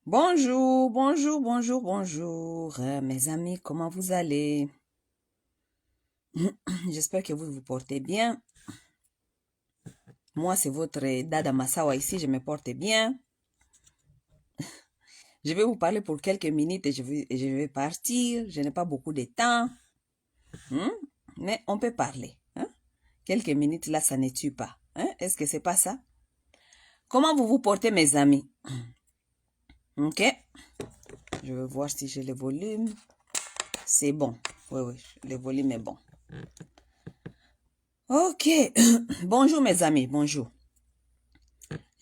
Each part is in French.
Bonjour, bonjour, bonjour, bonjour, mes amis, comment vous allez? J'espère que vous vous portez bien. Moi, c'est votre Dada Massawa ici, je me porte bien. Je vais vous parler pour quelques minutes et je vais partir. Je n'ai pas beaucoup de temps. Mais on peut parler. Quelques minutes là, ça ne tue pas. Est-ce que c'est pas ça? Comment vous vous portez, mes amis? Ok. Je vais voir si j'ai le volume. C'est bon. Oui, oui, le volume est bon. Ok. Bonjour, mes amis. Bonjour.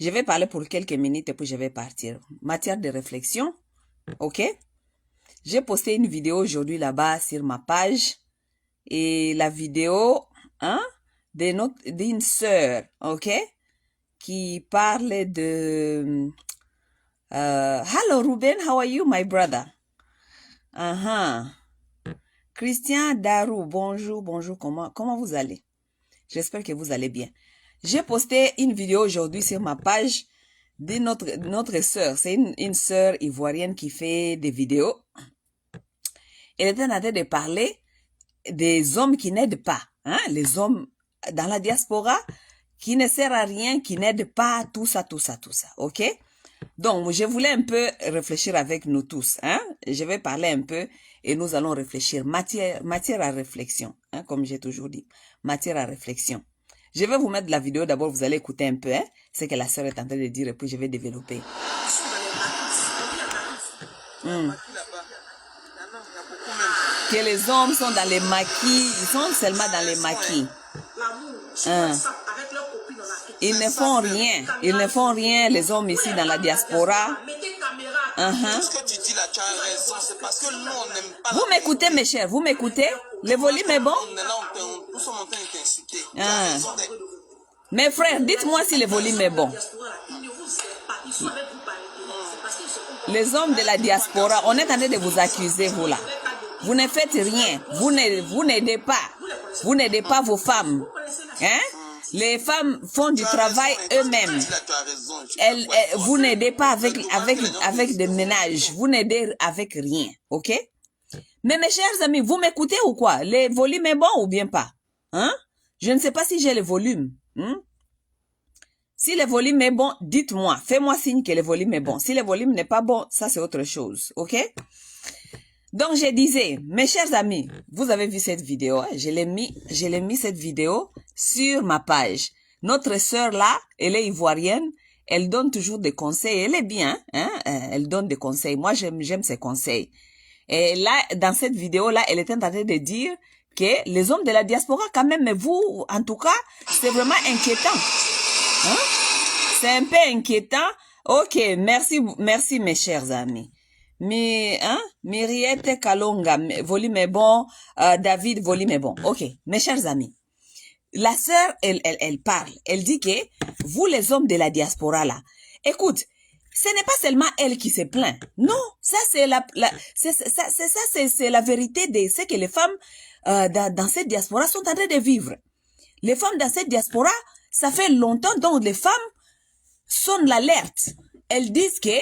Je vais parler pour quelques minutes et puis je vais partir. Matière de réflexion. Ok. J'ai posté une vidéo aujourd'hui là-bas sur ma page. Et la vidéo, d'une sœur, ok, qui parle de Hello Ruben, how are you, my brother? Christian Darou, bonjour, bonjour, comment vous allez? J'espère que vous allez bien. J'ai posté une vidéo aujourd'hui sur ma page de notre sœur. C'est une sœur ivoirienne qui fait des vidéos. Elle était en train de parler des hommes qui n'aident pas. Les hommes dans la diaspora qui ne servent à rien, qui n'aident pas, tout ça. Ok? Donc, je voulais un peu réfléchir avec nous tous. Je vais parler un peu et nous allons réfléchir. Matière à réflexion, comme j'ai toujours dit. Matière à réflexion. Je vais vous mettre la vidéo. D'abord, vous allez écouter un peu ce que la sœur est en train de dire et puis je vais développer. Que les hommes sont dans les maquis. Ils sont seulement dans les maquis. Ils ne font rien. Ils ne font rien, les hommes ici dans la diaspora. Ce que tu dis là, tu as raison. C'est parce que nous, on n'aime pas. Vous m'écoutez, mes chers? Vous m'écoutez? Le volume est bon? Nous sommes en train de t'insulter. Mes frères, dites-moi si le volume est bon. Les hommes de la diaspora, on est en train de vous accuser, vous là. Vous ne faites rien. Vous n'aidez pas. Vous n'aidez pas vos femmes. Les femmes font du travail eux-mêmes. Vous n'aidez pas avec des ménages. Vous n'aidez avec rien. Ok? Mais mes chers amis, vous m'écoutez ou quoi? Le volume est bon ou bien pas? Je ne sais pas si j'ai le volume. Si le volume est bon, dites-moi. Faites-moi signe que le volume est bon. Si le volume n'est pas bon, ça c'est autre chose. Ok? Donc je disais, mes chers amis, vous avez vu cette vidéo. Je l'ai mis cette vidéo sur ma page. Notre sœur là, elle est ivoirienne. Elle donne toujours des conseils. Elle est bien. Elle donne des conseils. Moi, j'aime ses conseils. Et là, dans cette vidéo-là, elle était en train de dire que les hommes de la diaspora, quand même, mais vous, en tout cas, c'est vraiment inquiétant. C'est un peu inquiétant. Ok, merci mes chers amis. Myriette Kalonga, volume est bon. David, volume est bon. Ok, mes chers amis. La sœur, elle parle. Elle dit que vous, les hommes de la diaspora, là, écoute, ce n'est pas seulement elle qui se plaint. Non, ça c'est c'est la vérité de ce que les femmes dans cette diaspora sont en train de vivre. Les femmes dans cette diaspora, ça fait longtemps donc les femmes sonnent l'alerte. Elles disent que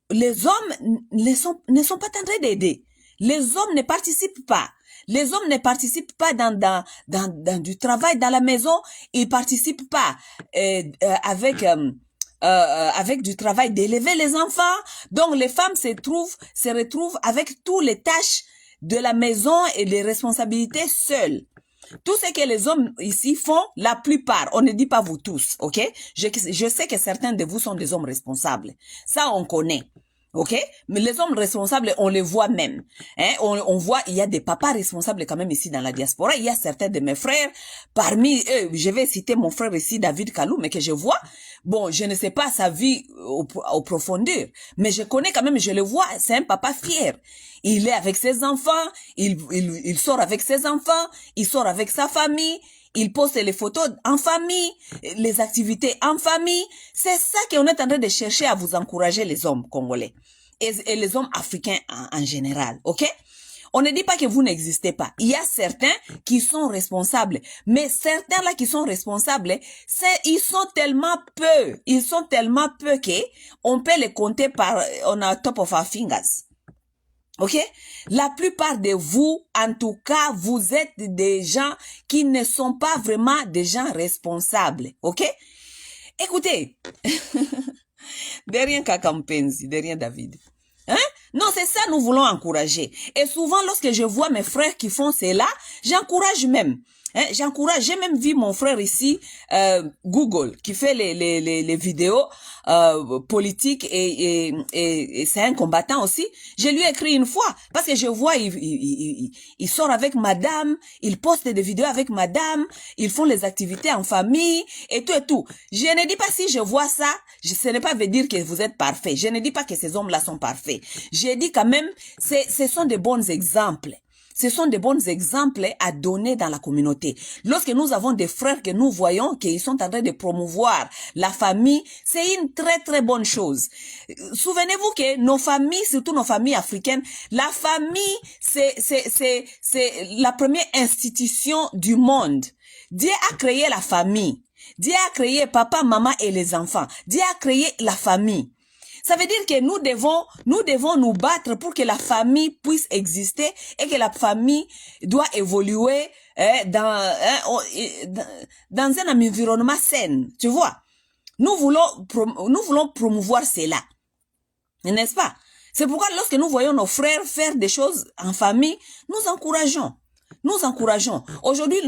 les hommes ne sont pas en train d'aider. Les hommes ne participent pas. Les hommes ne participent pas dans du travail dans la maison. Ils participent pas avec du travail d'élever les enfants. Donc les femmes se retrouvent avec toutes les tâches de la maison et les responsabilités seules. Tout ce que les hommes ici font, la plupart, on ne dit pas vous tous, ok? Je sais que certains de vous sont des hommes responsables. Ça, on connaît. Ok? Mais les hommes responsables, on les voit même. On voit, il y a des papas responsables quand même ici dans la diaspora. Il y a certains de mes frères. Parmi eux, je vais citer mon frère ici, David Kalou, mais que je vois. Bon, je ne sais pas sa vie au profondeur. Mais je connais quand même, je le vois. C'est un papa fier. Il est avec ses enfants. Il sort avec ses enfants. Il sort avec sa famille. Il poste les photos en famille, les activités en famille. C'est ça qu'on est en train de chercher à vous encourager, les hommes congolais et les hommes africains en général, ok? On ne dit pas que vous n'existez pas. Il y a certains qui sont responsables. Mais certains là qui sont responsables, ils sont tellement peu. Ils sont tellement peu que on peut les compter par, on a top of our fingers. Ok? La plupart de vous, en tout cas, vous êtes des gens qui ne sont pas vraiment des gens responsables. Ok? Écoutez. De rien Kaka Mpenzi, de rien David. Hein? Non, c'est ça nous voulons encourager. Et souvent, lorsque je vois mes frères qui font cela, j'encourage même. Hein? J'encourage, j'ai même vu mon frère ici, Google, qui fait les vidéos politiques et c'est un combattant aussi. Je lui ai écrit une fois, parce que je vois, il sort avec madame, il poste des vidéos avec madame, ils font les activités en famille et tout et tout. Je ne dis pas si je vois ça, ce n'est pas veut dire que vous êtes parfait. Je ne dis pas que ces hommes-là sont parfaits. J'ai dit quand même, ce sont des bons exemples. Ce sont des bons exemples à donner dans la communauté. Lorsque nous avons des frères que nous voyons qu'ils sont en train de promouvoir la famille, c'est une très très bonne chose. Souvenez-vous que nos familles, surtout nos familles africaines, la famille, c'est la première institution du monde. Dieu a créé la famille. Dieu a créé papa, maman et les enfants. Dieu a créé la famille. Ça veut dire que nous devons nous battre pour que la famille puisse exister et que la famille doit évoluer dans un environnement sain, tu vois. Nous voulons promouvoir cela, n'est-ce pas? C'est pourquoi lorsque nous voyons nos frères faire des choses en famille, nous encourageons. Nous encourageons. Aujourd'hui,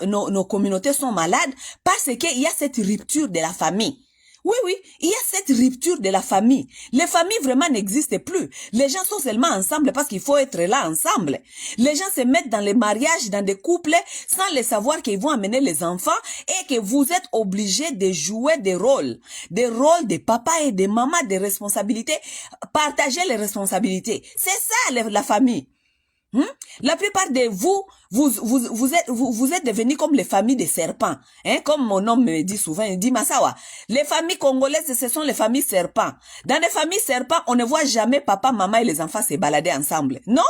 nos communautés sont malades parce qu'il y a cette rupture de la famille. Oui, il y a cette rupture de la famille. Les familles vraiment n'existent plus. Les gens sont seulement ensemble parce qu'il faut être là ensemble. Les gens se mettent dans les mariages, dans des couples, sans les savoir qu'ils vont amener les enfants et que vous êtes obligés de jouer des rôles de papa et de maman, des responsabilités. Partager les responsabilités. C'est ça la famille. La plupart de vous êtes devenus comme les familles des serpents. Hein? Comme mon homme me dit souvent, il dit Massawa, les familles congolaises, ce sont les familles serpents. Dans les familles serpents, on ne voit jamais papa, maman et les enfants se balader ensemble. Non,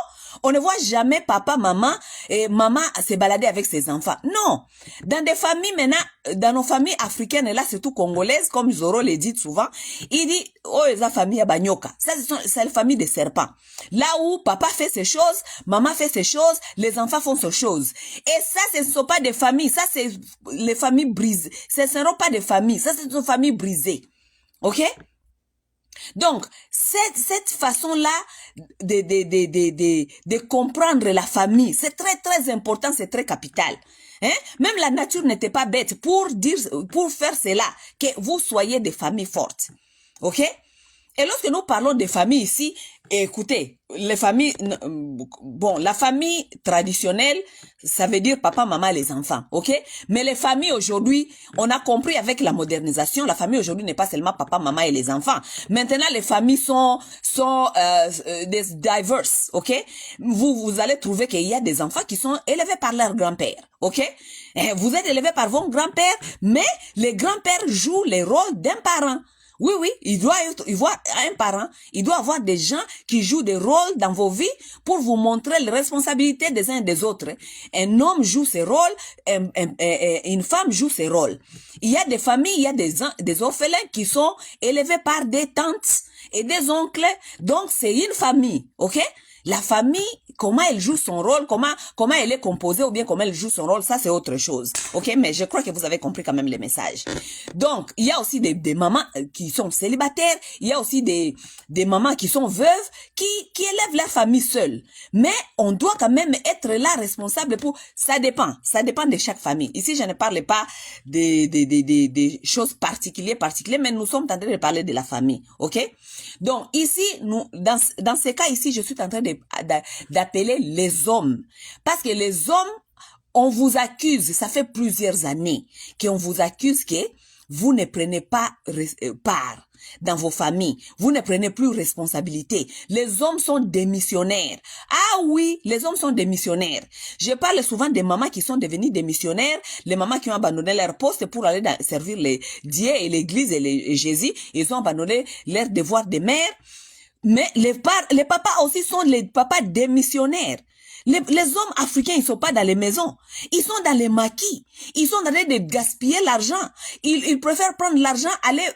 on ne voit jamais papa, maman et maman se balader avec ses enfants. Non. Dans des familles maintenant, dans nos familles africaines, et là surtout congolaises, comme Zoro le dit souvent, il dit, oh, la famille Banyoka. Ça, c'est la famille des serpents. Là où papa fait ces choses, maman fait ces choses, les enfants font ces choses. Et ça, ce ne sont pas des familles. Ça, c'est les familles brisées. Ce ne seront pas des familles. Ça, c'est une famille brisée. OK? Donc, cette façon-là de comprendre la famille, c'est très, très important, c'est très capital. Hein? Même la nature n'était pas bête pour faire cela, que vous soyez des familles fortes. OK? Et lorsque nous parlons des familles ici, écoutez, les familles, bon, la famille traditionnelle, ça veut dire papa, maman, les enfants, ok? Mais les familles aujourd'hui, on a compris avec la modernisation, la famille aujourd'hui n'est pas seulement papa, maman et les enfants. Maintenant, les familles sont des diverses, ok? Vous allez trouver qu'il y a des enfants qui sont élevés par leur grand-père, ok? Et vous êtes élevés par vos grands-pères, mais les grands-pères jouent les rôles d'un parent. Oui, il doit avoir un parent, il doit avoir des gens qui jouent des rôles dans vos vies pour vous montrer les responsabilités des uns et des autres. Un homme joue ses rôles, une femme joue ses rôles. Il y a des familles, il y a des orphelins qui sont élevés par des tantes et des oncles, donc c'est une famille, ok? La famille, comment elle joue son rôle, comment elle est composée ou bien comment elle joue son rôle, ça c'est autre chose. Ok, mais je crois que vous avez compris quand même le message. Donc, il y a aussi des mamans qui sont célibataires, il y a aussi des mamans qui sont veuves, qui élèvent la famille seule. Mais on doit quand même être là responsable pour... Ça dépend de chaque famille. Ici, je ne parle pas des choses particulières, mais nous sommes en train de parler de la famille. Ok? Donc, ici, dans ces cas ici, je suis en train d'appeler les hommes. Parce que les hommes, on vous accuse, ça fait plusieurs années qu'on vous accuse que vous ne prenez pas part dans vos familles. Vous ne prenez plus responsabilité. Les hommes sont démissionnaires. Ah oui, les hommes sont démissionnaires. Je parle souvent des mamans qui sont devenues démissionnaires, les mamans qui ont abandonné leur poste pour aller servir les Dieu et l'église et Jésus. Ils ont abandonné leur devoir de mère. Mais les papas aussi sont les papas démissionnaires. Les hommes africains, ils sont pas dans les maisons. Ils sont dans les maquis. Ils sont en train de gaspiller l'argent. Ils préfèrent prendre l'argent, aller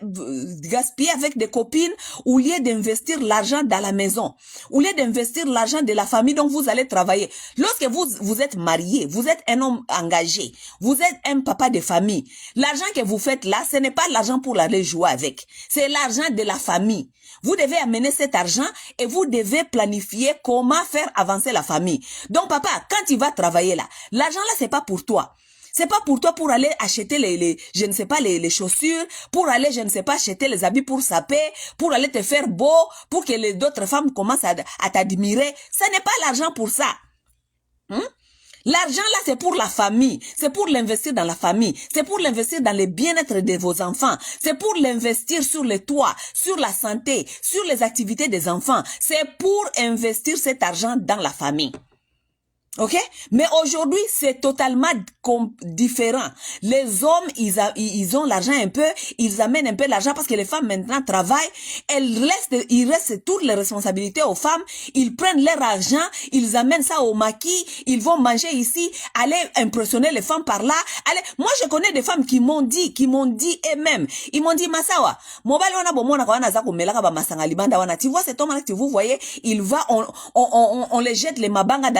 gaspiller avec des copines au lieu d'investir l'argent dans la maison. Au lieu d'investir l'argent de la famille dont vous allez travailler. Lorsque vous êtes marié, vous êtes un homme engagé, vous êtes un papa de famille, l'argent que vous faites là, ce n'est pas l'argent pour aller jouer avec. C'est l'argent de la famille. Vous devez amener cet argent et vous devez planifier comment faire avancer la famille. Donc papa, quand tu vas travailler là, l'argent là c'est pas pour toi. C'est pas pour toi pour aller acheter je ne sais pas, les chaussures, pour aller, je ne sais pas, acheter les habits pour saper, pour aller te faire beau, pour que les d'autres femmes commencent à t'admirer. Ce n'est pas l'argent pour ça. L'argent là, c'est pour la famille. C'est pour l'investir dans la famille. C'est pour l'investir dans le bien-être de vos enfants. C'est pour l'investir sur les toits, sur la santé, sur les activités des enfants. C'est pour investir cet argent dans la famille. Ok? Mais aujourd'hui, c'est totalement différent. Les hommes, ils ont l'argent un peu, ils amènent un peu l'argent parce que les femmes maintenant travaillent. Ils restent toutes les responsabilités aux femmes. Ils prennent leur argent, ils amènent ça au maquis, ils vont manger ici, aller impressionner les femmes par là. Moi, je connais des femmes qui m'ont dit eux-mêmes. Ils m'ont dit, Masawa, tu vois cet homme-là que vous voyez, on les jette les mabanga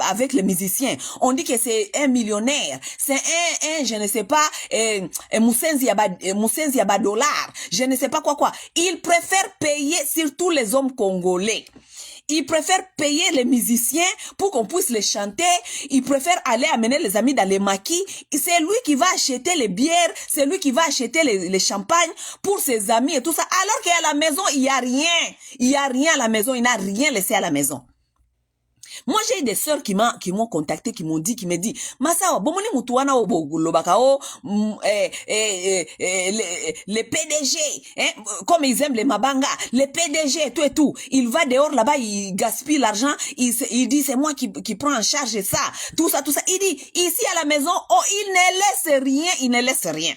avec les musiciens. On dit que c'est un millionnaire. C'est je ne sais pas, Moussenzi Yaba dollar. Je ne sais pas quoi. Ils préfèrent payer surtout les hommes congolais. Ils préfèrent payer les musiciens pour qu'on puisse les chanter. Ils préfèrent aller amener les amis dans les maquis. C'est lui qui va acheter les bières. C'est lui qui va acheter les champagnes pour ses amis et tout ça. Alors qu'à la maison, il n'y a rien. Il n'y a rien à la maison. Il n'a rien laissé à la maison. Moi, j'ai des sœurs qui m'ont contacté, qui me dit, Masawa, bomoni mutuana lobakao, les PDG, hein, comme ils aiment les mabanga, les PDG, tout et tout. Il va dehors là-bas, il gaspille l'argent, il dit, c'est moi qui prends en charge ça, tout ça. Il dit, ici à la maison, il ne laisse rien.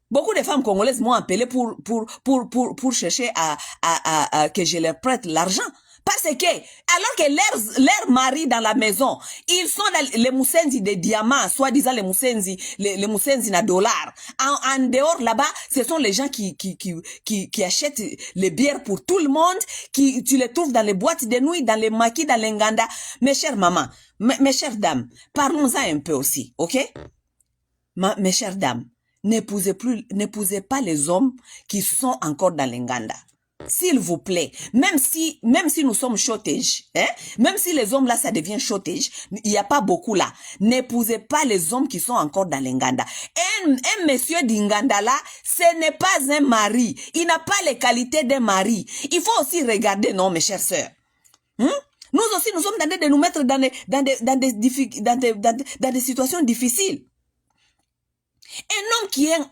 Beaucoup de femmes congolaises m'ont appelé pour chercher à que je leur prête l'argent. Parce que, alors que leurs maris dans la maison, ils sont dans les moussenzi de diamants, soi-disant les moussenzi na dollars. En dehors là-bas, ce sont les gens qui achètent les bières pour tout le monde, tu les trouves dans les boîtes de nuit, dans les maquis, dans les nganda. Mes chères mamans, mes chères dames, parlons-en un peu aussi, ok? Mes chères dames, n'épousez pas les hommes qui sont encore dans les nganda. S'il vous plaît, même si nous sommes shortage, hein, même si les hommes là ça devient shortage, il y a pas beaucoup là. N'épousez pas les hommes qui sont encore dans l'Inganda. Un monsieur d'Inganda là, ce n'est pas un mari. Il n'a pas les qualités d'un mari. Il faut aussi regarder, non, mes chères sœurs. Nous aussi, nous sommes en train de nous mettre dans des situations difficiles. Un homme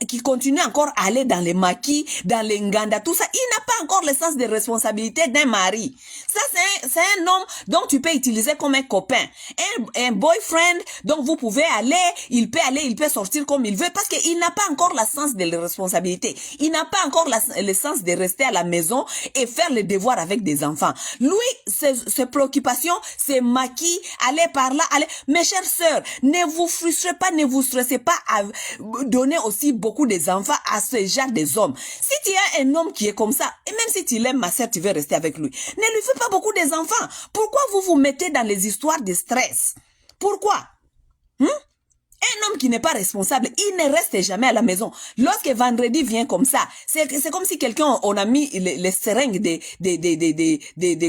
qui continue encore à aller dans les maquis, dans les nganda, tout ça, il n'a pas encore le sens de responsabilité d'un mari. Ça, c'est un homme dont tu peux utiliser comme un copain. Un boyfriend, donc vous pouvez aller, il peut sortir comme il veut, parce qu'il n'a pas encore le sens de la responsabilité. Il n'a pas encore le sens de rester à la maison et faire les devoirs avec des enfants. Lui, ses préoccupations, c'est maquis, aller par là, aller. Mes chères sœurs, ne vous frustrez pas, ne vous stressez pas à donner aussi beaucoup des enfants à ce genre des hommes. Si tu as un homme qui est comme ça, et même si tu l'aimes, ma sœur, tu veux rester avec lui, ne lui fais pas beaucoup des enfants. Pourquoi vous vous mettez dans les histoires de stress? Pourquoi? Un homme qui n'est pas responsable, il ne reste jamais à la maison. Lorsque vendredi vient comme ça, c'est comme si quelqu'un, on a mis les seringues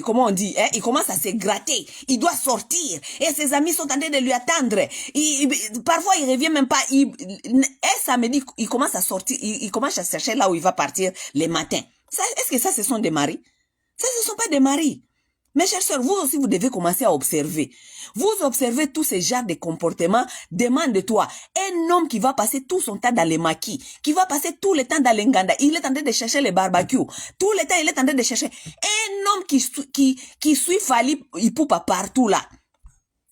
comment on dit, hein, il commence à se gratter. Il doit sortir. Et ses amis sont en train de lui attendre. Parfois, il revient même pas. Un samedi, il commence à sortir. Il commence à chercher là où il va partir les matins. Est-ce que ça, ce sont des maris? Ça, ce sont pas des maris. Mes chers sœurs, vous aussi, vous devez commencer à observer. Vous observez tous ces genres de comportements. Demande-toi, un homme qui va passer tout son temps dans les maquis, qui va passer tout le temps dans les nganda, il est en train de chercher les barbecues. Tout le temps, il est en train de chercher. Un homme qui suit Fali Ipupa partout là.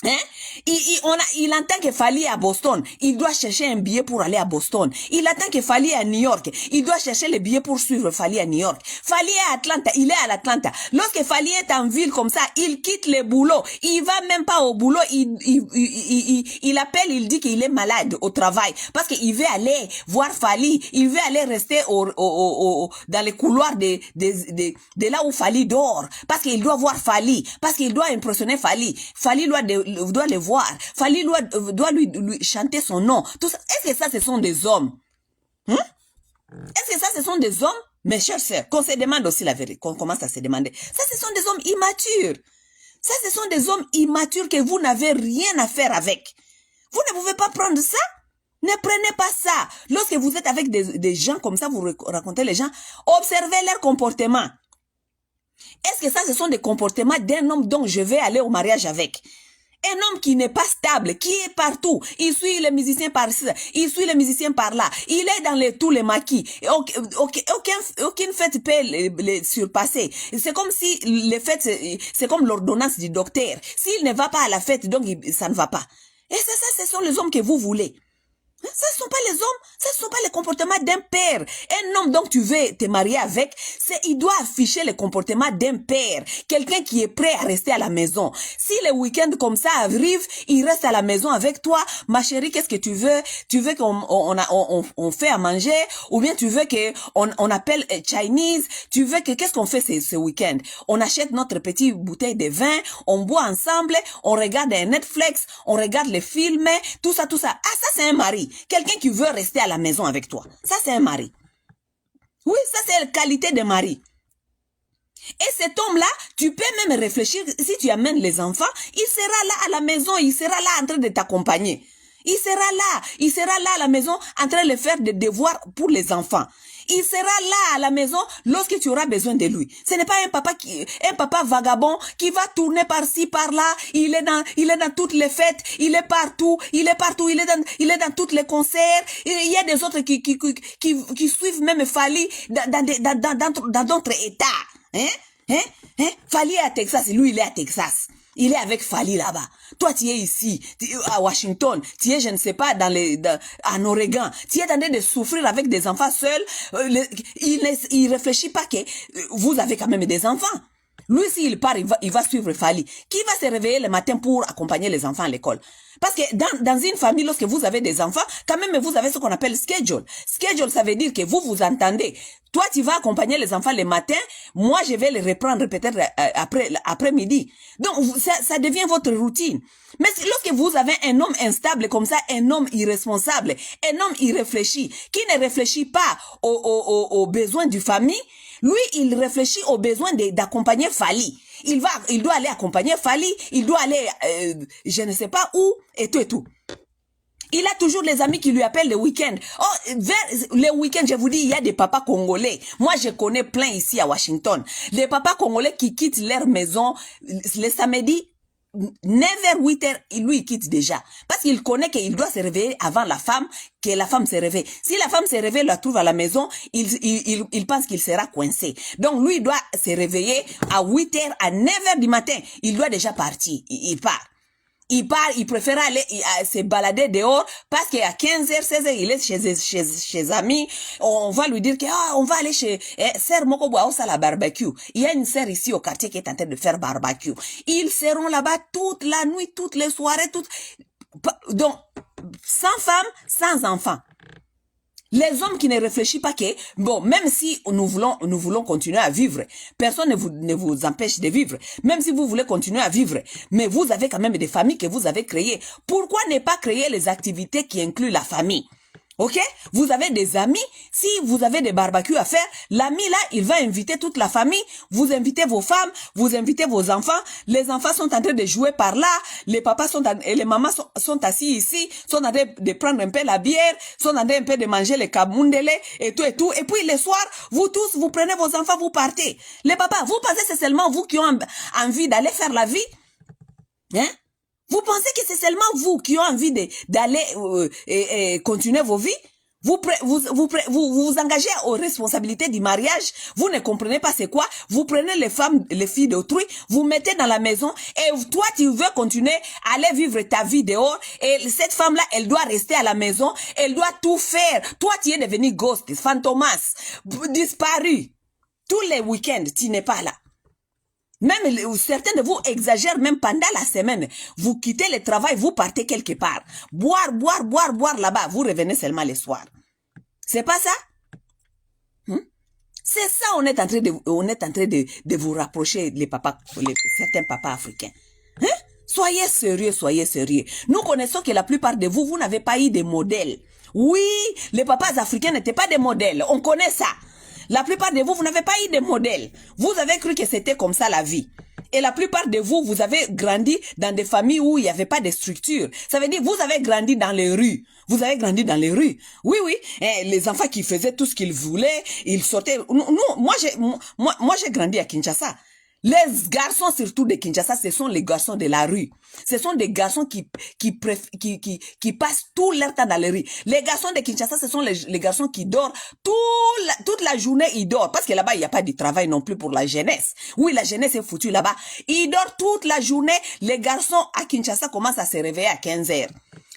Hein? Il entend que Fally est à Boston. Il doit chercher un billet pour aller à Boston. Il attend que Fally est à New York. Il doit chercher le billet pour suivre Fally à New York. Fally est à Atlanta. Il est à l'Atlanta. Lorsque Fally est en ville comme ça, il quitte le boulot. Il va même pas au boulot. Il appelle, il dit qu'il est malade au travail. Parce qu'il veut aller voir Fally. Il veut aller rester dans les couloirs de là où Fally dort. Parce qu'il doit voir Fally. Parce qu'il doit impressionner Fally. Fally doit le voir. Fally doit lui chanter son nom. Tout ça. Est-ce que ça, ce sont des hommes? Est-ce que ça, ce sont des hommes? Mes chers sœurs, qu'on se demande aussi la vérité, qu'on commence à se demander. Ça, ce sont des hommes immatures. Ça, ce sont des hommes immatures que vous n'avez rien à faire avec. Vous ne pouvez pas prendre ça. Ne prenez pas ça. Lorsque vous êtes avec des gens comme ça, vous racontez les gens, observez leur comportement. Est-ce que ça, ce sont des comportements d'un homme dont je vais aller au mariage avec? Un homme qui n'est pas stable, qui est partout. Il suit les musiciens par-ci, il suit les musiciens par-là. Il est dans tous les maquis. Aucune fête peut les surpasser. C'est comme si les fêtes, c'est comme l'ordonnance du docteur. S'il ne va pas à la fête, donc ça ne va pas. Et ça, ce sont les hommes que vous voulez. Ça, ce sont pas les hommes, ça, ce sont pas les comportements d'un père. Un homme dont tu veux te marier avec, il doit afficher le comportement d'un père. Quelqu'un qui est prêt à rester à la maison. Si le week-end comme ça arrive, il reste à la maison avec toi. Ma chérie, qu'est-ce que tu veux? Tu veux qu'on fait à manger? Ou bien tu veux qu'on appelle Chinese? Tu veux qu'est-ce qu'on fait ce week-end? On achète notre petite bouteille de vin, on boit ensemble, on regarde un Netflix, on regarde les films, tout ça, tout ça. Ah, ça c'est un mari. Quelqu'un qui veut rester à la maison avec toi. Ça, c'est un mari. Oui, ça, c'est la qualité de mari. Et cet homme-là, tu peux même réfléchir, si tu amènes les enfants, il sera là à la maison, il sera là en train de t'accompagner. Il sera là à la maison en train de faire des devoirs pour les enfants. Il sera là à la maison lorsque tu auras besoin de lui. Ce n'est pas un papa vagabond qui va tourner par-ci, par-là. Il est dans toutes les fêtes. Il est partout. Il est dans tous les concerts. Il y a des autres qui suivent même Fally dans d'autres États. Fally est à Texas. Lui, il est à Texas. Il est avec Fally là-bas. Toi, tu es ici, à Washington. Tu es, je ne sais pas, en Oregon. Tu es en train de souffrir avec des enfants seuls. Il réfléchit pas que vous avez quand même des enfants. Lui, s'il part, il va suivre Fally. Qui va se réveiller le matin pour accompagner les enfants à l'école? Parce que dans une famille, lorsque vous avez des enfants, quand même, vous avez ce qu'on appelle schedule. Schedule, ça veut dire que vous entendez. Toi, tu vas accompagner les enfants le matin. Moi, je vais les reprendre peut-être après-midi. Donc, ça devient votre routine. Mais lorsque vous avez un homme instable comme ça, un homme irresponsable, un homme irréfléchi, qui ne réfléchit pas aux besoins du famille, lui, il réfléchit aux besoins d'accompagner Fally. Il doit aller accompagner Fally, il doit aller, je ne sais pas où, et tout et tout. Il a toujours les amis qui lui appellent le week-end. Oh, vers le week-end, je vous dis, il y a des papas congolais. Moi, je connais plein ici à Washington. Les papas congolais qui quittent leur maison le samedi, 9h, 8h, lui, il quitte déjà. Parce qu'il connaît qu'il doit se réveiller avant la femme, que la femme se réveille. Si la femme se réveille, la trouve à la maison, il pense qu'il sera coincé. Donc, lui, il doit se réveiller à 8h, à 9h du matin. Il doit déjà partir. Il part. Il préfère aller se balader dehors parce qu'à 15h, 16h, il est chez amis. On va lui dire que on va aller chez Sœur Mokoboa au la barbecue. Il y a une sœur ici au quartier qui est en train de faire barbecue. Ils seront là-bas toute la nuit, toutes les soirées, donc sans femme, sans enfant. Les hommes qui ne réfléchissent pas que, bon, même si nous voulons continuer à vivre, personne ne vous empêche de vivre. Même si vous voulez continuer à vivre, mais vous avez quand même des familles que vous avez créées. Pourquoi ne pas créer les activités qui incluent la famille? Ok? Vous avez des amis, si vous avez des barbecues à faire, l'ami là, il va inviter toute la famille, vous invitez vos femmes, vous invitez vos enfants, les enfants sont en train de jouer par là, les papas et les mamans sont assis ici, sont en train de prendre un peu la bière, sont en train un peu de manger les kabundele et tout, et puis le soir, vous tous, vous prenez vos enfants, vous partez. Les papas, vous pensez que c'est seulement vous qui ont envie d'aller faire la vie? Hein? Vous pensez que c'est seulement vous qui avez envie d'aller continuer vos vies? vous engagez aux responsabilités du mariage, vous ne comprenez pas c'est quoi, vous prenez les femmes, les filles d'autrui, vous mettez dans la maison et toi tu veux continuer à aller vivre ta vie dehors et cette femme-là, elle doit rester à la maison, elle doit tout faire. Toi tu es devenu ghost, fantomas, disparu. Tous les week-ends, tu n'es pas là. Même certains de vous exagèrent même pendant la semaine. Vous quittez le travail, vous partez quelque part. Boire là-bas. Vous revenez seulement le soir. C'est pas ça? C'est ça, on est en train de vous rapprocher, certains papas africains. Soyez sérieux, soyez sérieux. Nous connaissons que la plupart de vous, vous n'avez pas eu de modèles. Oui, les papas africains n'étaient pas des modèles. On connaît ça. La plupart de vous, vous n'avez pas eu de modèle. Vous avez cru que c'était comme ça la vie. Et la plupart de vous, vous avez grandi dans des familles où il n'y avait pas de structure. Ça veut dire vous avez grandi dans les rues. Vous avez grandi dans les rues. Oui, oui. Et les enfants qui faisaient tout ce qu'ils voulaient, ils sortaient. Moi, j'ai grandi à Kinshasa. Les garçons, surtout de Kinshasa, ce sont les garçons de la rue. Ce sont des garçons qui passent tout leur temps dans les rues. Les garçons de Kinshasa, ce sont les garçons qui dorment toute la journée, ils dorment. Parce que là-bas, il n'y a pas de travail non plus pour la jeunesse. Oui, la jeunesse est foutue là-bas. Ils dorment toute la journée. Les garçons à Kinshasa commencent à se réveiller à 15 heures.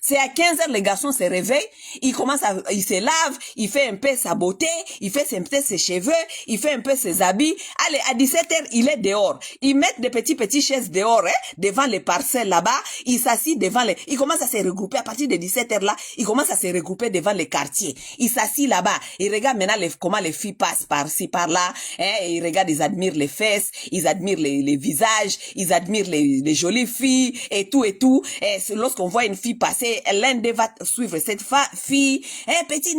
C'est à 15 heures, les garçons se réveillent, il se lave, il fait un peu sa beauté, il fait un peu ses cheveux, il fait un peu ses habits. Allez, à 17 heures, il est dehors. Ils mettent des petites chaises dehors, devant les parcelles là-bas. Il s'assit devant il commence à se regrouper à partir de 17 heures là. Il commence à se regrouper devant les quartiers. Il s'assit là-bas. Il regarde maintenant comment les filles passent par-ci, par-là. Ils regardent, ils admirent les fesses, ils admirent les visages, ils admirent les jolies filles et tout et tout. Et lorsqu'on voit une fille passer, l'un d'eux va suivre cette fille. Petit,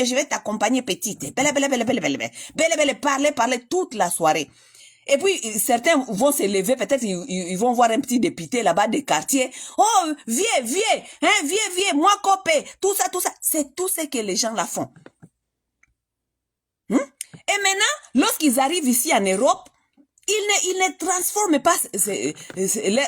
je vais t'accompagner, petite. Parler toute la soirée. Et puis, certains vont se lever, peut-être ils vont voir un petit député là-bas des quartiers. Oh, viens, moi copé. Tout ça. C'est tout ce que les gens là font. Et maintenant, lorsqu'ils arrivent ici en Europe, ils ne transforment pas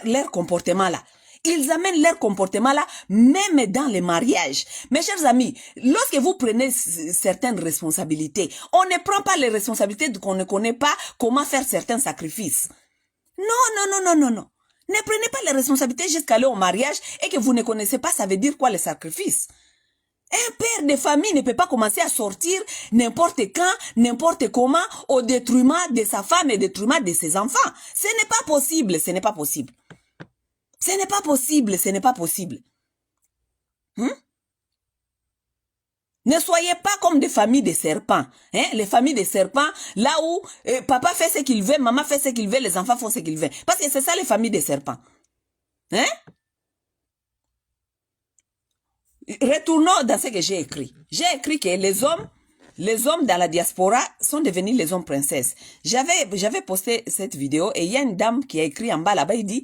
leur comportement là. Ils amènent leur comportement là, même dans les mariages. Mes chers amis, lorsque vous prenez certaines responsabilités, on ne prend pas les responsabilités qu'on ne connaît pas comment faire certains sacrifices. Non. Ne prenez pas les responsabilités jusqu'à aller au mariage et que vous ne connaissez pas, ça veut dire quoi le sacrifice? Un père de famille ne peut pas commencer à sortir n'importe quand, n'importe comment, au détriment de sa femme et au détriment de ses enfants. Ce n'est pas possible. Ce n'est pas possible. Ne soyez pas comme des familles de serpents. Les familles de serpents, là où papa fait ce qu'il veut, maman fait ce qu'il veut, les enfants font ce qu'ils veulent. Parce que c'est ça les familles de serpents. Retournons dans ce que j'ai écrit. J'ai écrit que les hommes dans la diaspora sont devenus les hommes princesses. J'avais posté cette vidéo et il y a une dame qui a écrit en bas là-bas, il dit...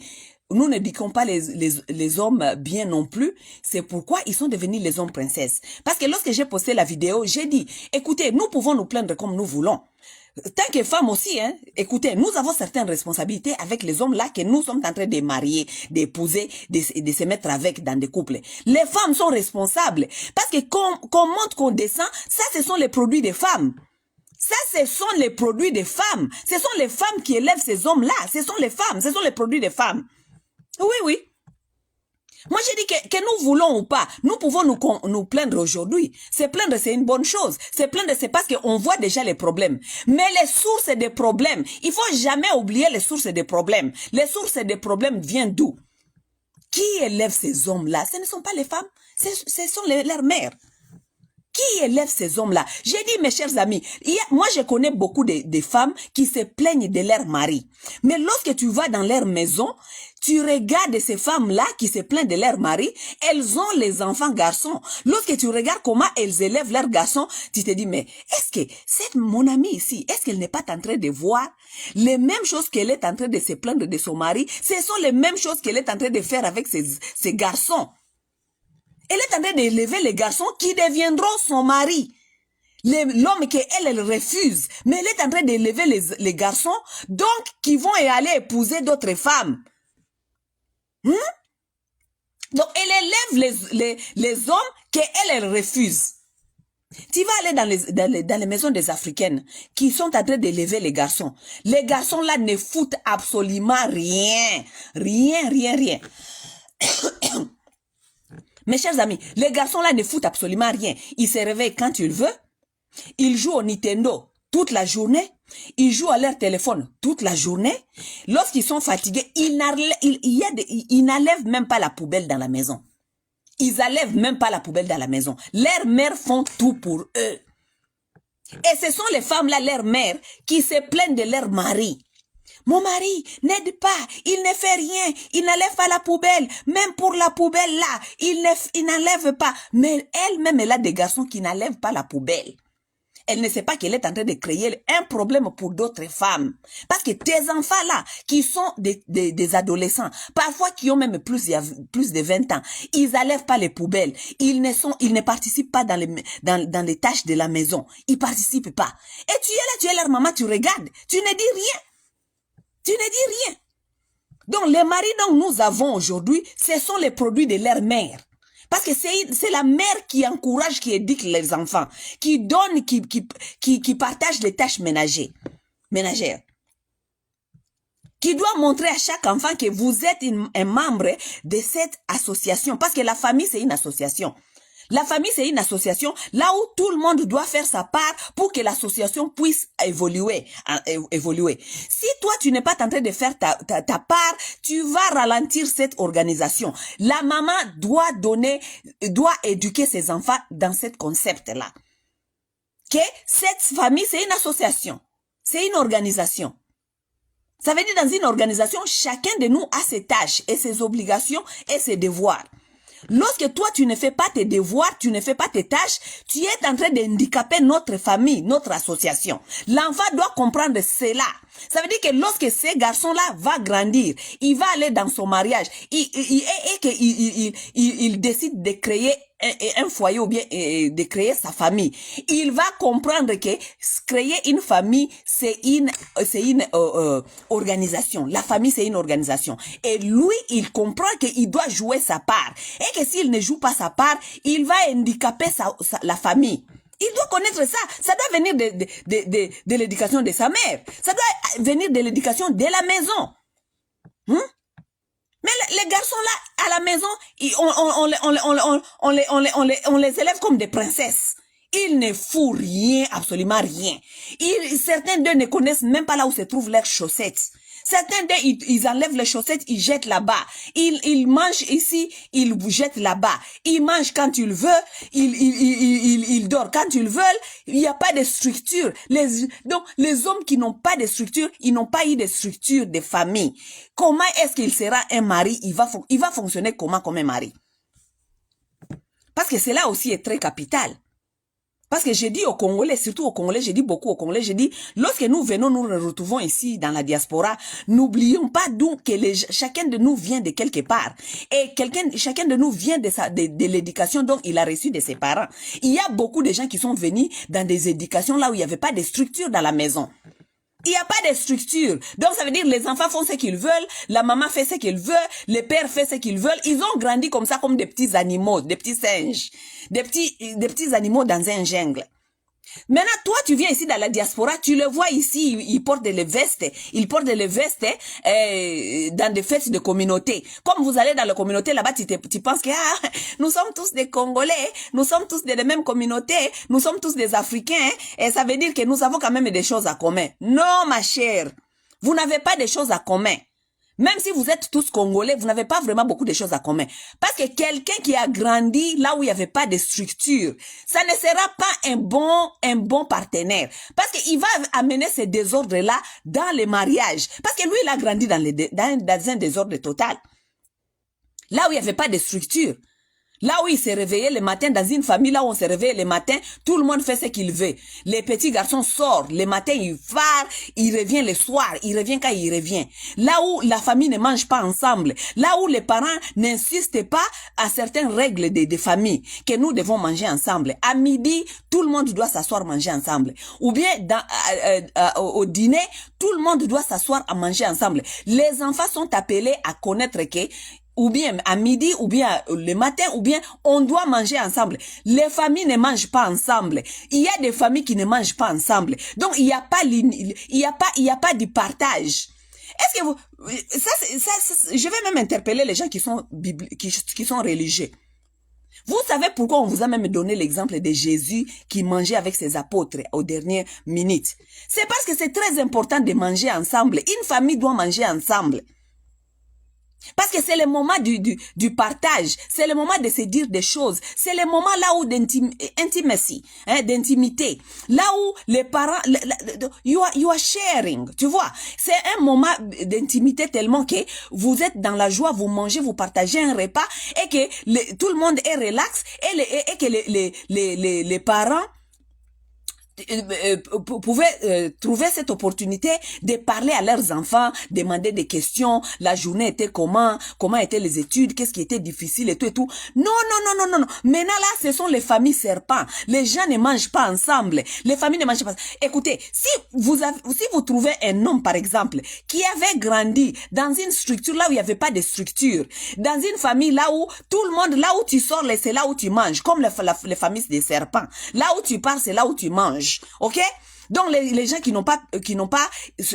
Nous ne disons pas les hommes bien non plus. C'est pourquoi ils sont devenus les hommes princesses. Parce que lorsque j'ai posté la vidéo, j'ai dit, écoutez, nous pouvons nous plaindre comme nous voulons. Tant que femmes aussi, écoutez, nous avons certaines responsabilités avec les hommes là que nous sommes en train de marier, d'épouser, de se mettre avec dans des couples. Les femmes sont responsables. Parce que qu'on monte, qu'on descend, ça ce sont les produits des femmes. Ça, ce sont les produits des femmes. Ce sont les femmes qui élèvent ces hommes-là. Ce sont les femmes, ce sont les produits des femmes. Oui. Moi, j'ai dit que nous voulons ou pas, nous pouvons nous plaindre aujourd'hui. Se plaindre, c'est une bonne chose. Se plaindre, c'est parce qu'on voit déjà les problèmes. Mais les sources des problèmes, il faut jamais oublier les sources des problèmes. Les sources des problèmes viennent d'où? Qui élève ces hommes-là? Ce ne sont pas les femmes, ce sont leurs mères. Qui élève ces hommes-là? J'ai dit, mes chers amis, moi je connais beaucoup de femmes qui se plaignent de leur mari. Mais lorsque tu vas dans leur maison, tu regardes ces femmes-là qui se plaignent de leur mari, elles ont les enfants garçons. Lorsque tu regardes comment elles élèvent leurs garçons, tu te dis, mais est-ce que mon amie ici, est-ce qu'elle n'est pas en train de voir les mêmes choses qu'elle est en train de se plaindre de son mari? Ce sont les mêmes choses qu'elle est en train de faire avec ses garçons. Elle est en train d'élever les garçons qui deviendront son mari. L'homme qu'elle refuse. Mais elle est en train d'élever les garçons, donc qui vont aller épouser d'autres femmes. Donc, elle élève les hommes qu'elle refuse. Tu vas aller dans les maisons des Africaines qui sont en train d'élever les garçons. Les garçons là ne foutent absolument rien. Rien, rien, rien. Mes chers amis, les garçons là ne foutent absolument rien. Ils se réveillent quand ils veulent. Ils jouent au Nintendo toute la journée. Ils jouent à leur téléphone toute la journée. Lorsqu'ils sont fatigués, ils n'enlèvent même pas la poubelle dans la maison. Ils n'enlèvent même pas la poubelle dans la maison. Leurs mères font tout pour eux. Et ce sont les femmes là, leurs mères, qui se plaignent de leur mari. Mon mari n'aide pas, il ne fait rien, il n'enlève pas la poubelle. Même pour la poubelle là, il n'enlève pas. Mais elle-même, elle a des garçons qui n'enlèvent pas la poubelle. Elle ne sait pas qu'elle est en train de créer un problème pour d'autres femmes. Parce que tes enfants-là, qui sont des adolescents, parfois qui ont même plus de 20 ans, ils n'enlèvent pas les poubelles. Ils ne participent pas dans les tâches de la maison. Ils participent pas. Et tu es là, tu es leur maman, tu regardes. Tu ne dis rien. Tu ne dis rien. Donc, les maris dont nous avons aujourd'hui, ce sont les produits de leur mère. Parce que c'est la mère qui encourage, qui éduque les enfants, qui donne, qui partage les tâches ménagères. Qui doit montrer à chaque enfant que vous êtes un membre de cette association. Parce que la famille, c'est une association. La famille, c'est une association là où tout le monde doit faire sa part pour que l'association puisse évoluer. Si toi, tu n'es pas en train de faire ta part, tu vas ralentir cette organisation. La maman doit éduquer ses enfants dans ce concept-là. Que cette famille, c'est une association. C'est une organisation. Ça veut dire dans une organisation, chacun de nous a ses tâches et ses obligations et ses devoirs. Lorsque toi, tu ne fais pas tes devoirs, tu ne fais pas tes tâches, tu es en train d'handicaper notre famille, notre association. L'enfant doit comprendre cela. Ça veut dire que lorsque ces garçons-là vont grandir, il va aller dans son mariage il décide de créer un foyer ou bien de créer sa famille. Il va comprendre que créer une famille, c'est une organisation. La famille, c'est une organisation. Et lui, il comprend qu'il doit jouer sa part. Et que s'il ne joue pas sa part, il va handicaper la famille. Il doit connaître ça. Ça doit venir de l'éducation de sa mère. Ça doit venir de l'éducation de la maison. Mais les garçons là, à la maison, on les élève comme des princesses. Ils ne font rien, absolument rien. Certains d'eux ne connaissent même pas là où se trouvent leurs chaussettes. Certains d'eux, ils enlèvent les chaussettes, ils jettent là-bas. Ils mangent ici, ils jettent là-bas. Ils mangent quand ils veulent, ils dorment quand ils veulent. Il n'y a pas de structure. Donc, les hommes qui n'ont pas de structure, ils n'ont pas eu de structure de famille. Comment est-ce qu'il sera un mari? Il va fonctionner comment comme un mari? Parce que cela aussi est très capital. Parce que j'ai dit aux Congolais, surtout aux Congolais, j'ai dit beaucoup aux Congolais, j'ai dit, lorsque nous venons, nous nous retrouvons ici dans la diaspora, n'oublions pas donc que chacun de nous vient de quelque part. Et chacun de nous vient de l'éducation dont il a reçu de ses parents. Il y a beaucoup de gens qui sont venus dans des éducations là où il n'y avait pas de structure dans la maison. Il n'y a pas de structure. Donc, ça veut dire les enfants font ce qu'ils veulent, la maman fait ce qu'elle veut, le père fait ce qu'il veut. Ils ont grandi comme ça, comme des petits animaux, des petits singes, des petits animaux dans un jungle. Maintenant, toi, tu viens ici dans la diaspora, tu le vois ici, ils portent des vestes. Ils portent des vestes dans des fêtes de communauté. Comme vous allez dans la communauté, là-bas, tu penses que nous sommes tous des Congolais, nous sommes tous de la même communauté, nous sommes tous des Africains, et ça veut dire que nous avons quand même des choses à commun. Non, ma chère, vous n'avez pas de choses à commun. Même si vous êtes tous Congolais, vous n'avez pas vraiment beaucoup de choses à commun. Parce que quelqu'un qui a grandi là où il n'y avait pas de structure, ça ne sera pas un bon partenaire. Parce qu'il va amener ces désordres-là dans les mariages. Parce que lui, il a grandi dans un désordre total. Là où il n'y avait pas de structure. Là où il s'est réveillé le matin, dans une famille là où on s'est réveillé le matin, tout le monde fait ce qu'il veut. Les petits garçons sortent, le matin il part, il revient le soir, il revient quand il revient. Là où la famille ne mange pas ensemble, là où les parents n'insistent pas à certaines règles de famille, que nous devons manger ensemble. À midi, tout le monde doit s'asseoir manger ensemble. Ou bien au dîner, tout le monde doit s'asseoir à manger ensemble. Les enfants sont appelés à connaître que ou bien à midi, ou bien le matin, ou bien on doit manger ensemble. Les familles ne mangent pas ensemble. Il y a des familles qui ne mangent pas ensemble. Donc il y a pas de partage. Est-ce que vous, je vais même interpeller les gens qui sont religieux. Vous savez pourquoi on vous a même donné l'exemple de Jésus qui mangeait avec ses apôtres aux dernières minutes. C'est parce que c'est très important de manger ensemble. Une famille doit manger ensemble. Parce que c'est le moment du partage, c'est le moment de se dire des choses, c'est le moment là où d'intimacy, d'intimité, là où les parents, you are sharing, tu vois, c'est un moment d'intimité tellement que vous êtes dans la joie, vous mangez, vous partagez un repas et que tout le monde est relax et que les parents pouvaient trouver cette opportunité de parler à leurs enfants, demander des questions, la journée était comment étaient les études, qu'est-ce qui était difficile et tout et tout. Non. Maintenant là, ce sont les familles serpents. Les gens ne mangent pas ensemble. Les familles ne mangent pas. Écoutez, si vous trouvez un homme, par exemple, qui avait grandi dans une structure là où il n'y avait pas de structure, dans une famille là où tout le monde, là où tu sors, c'est là où tu manges, comme les familles des serpents. Là où tu pars, c'est là où tu manges. OK? Donc les gens qui n'ont pas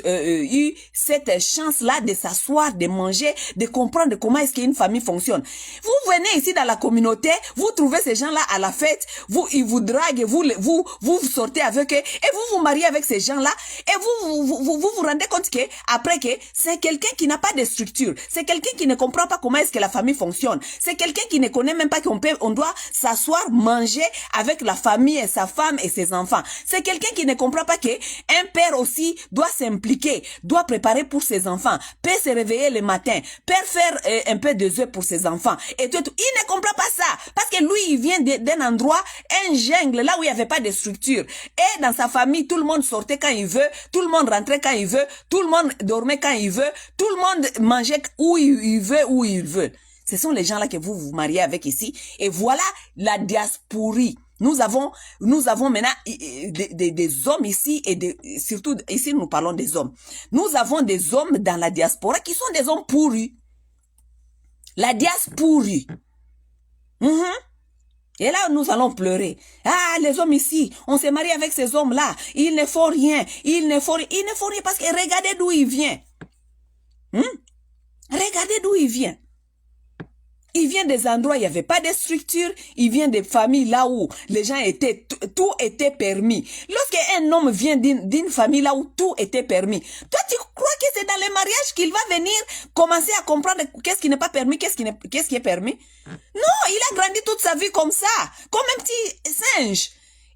eu cette chance-là de s'asseoir, de manger, de comprendre comment est-ce qu'une famille fonctionne. Vous venez ici dans la communauté, vous trouvez ces gens-là à la fête, ils vous draguent, vous sortez avec eux et vous vous mariez avec ces gens-là et vous rendez compte que après que c'est quelqu'un qui n'a pas de structure, c'est quelqu'un qui ne comprend pas comment est-ce que la famille fonctionne, c'est quelqu'un qui ne connaît même pas on doit s'asseoir, manger avec la famille et sa femme et ses enfants. C'est quelqu'un qui ne comprend pas que un père aussi doit s'impliquer, doit préparer pour ses enfants, père se réveiller le matin, père faire un peu de œufs pour ses enfants et tout. Il ne comprend pas ça parce que lui il vient d'un endroit, un jungle là où il n'y avait pas de structure et dans sa famille tout le monde sortait quand il veut, tout le monde rentrait quand il veut, tout le monde dormait quand il veut, tout le monde mangeait où il veut. Ce sont les gens là que vous vous mariez avec ici et voilà la diasporie. Nous avons maintenant des hommes ici et surtout ici nous parlons des hommes. Nous avons des hommes dans la diaspora qui sont des hommes pourris. La diasporie. Et là, nous allons pleurer. Ah, les hommes ici, on s'est marié avec ces hommes-là. Ils ne font rien. Ils ne font rien parce que regardez d'où il vient. Regardez d'où il vient. Il vient des endroits où il n'y avait pas de structure. Il vient des familles là où les gens tout était permis. Lorsqu'un homme vient d'une famille là où tout était permis, toi tu crois que c'est dans les mariages qu'il va venir commencer à comprendre qu'est-ce qui n'est pas permis, qu'est-ce qui est permis? Non, il a grandi toute sa vie comme ça, comme un petit singe.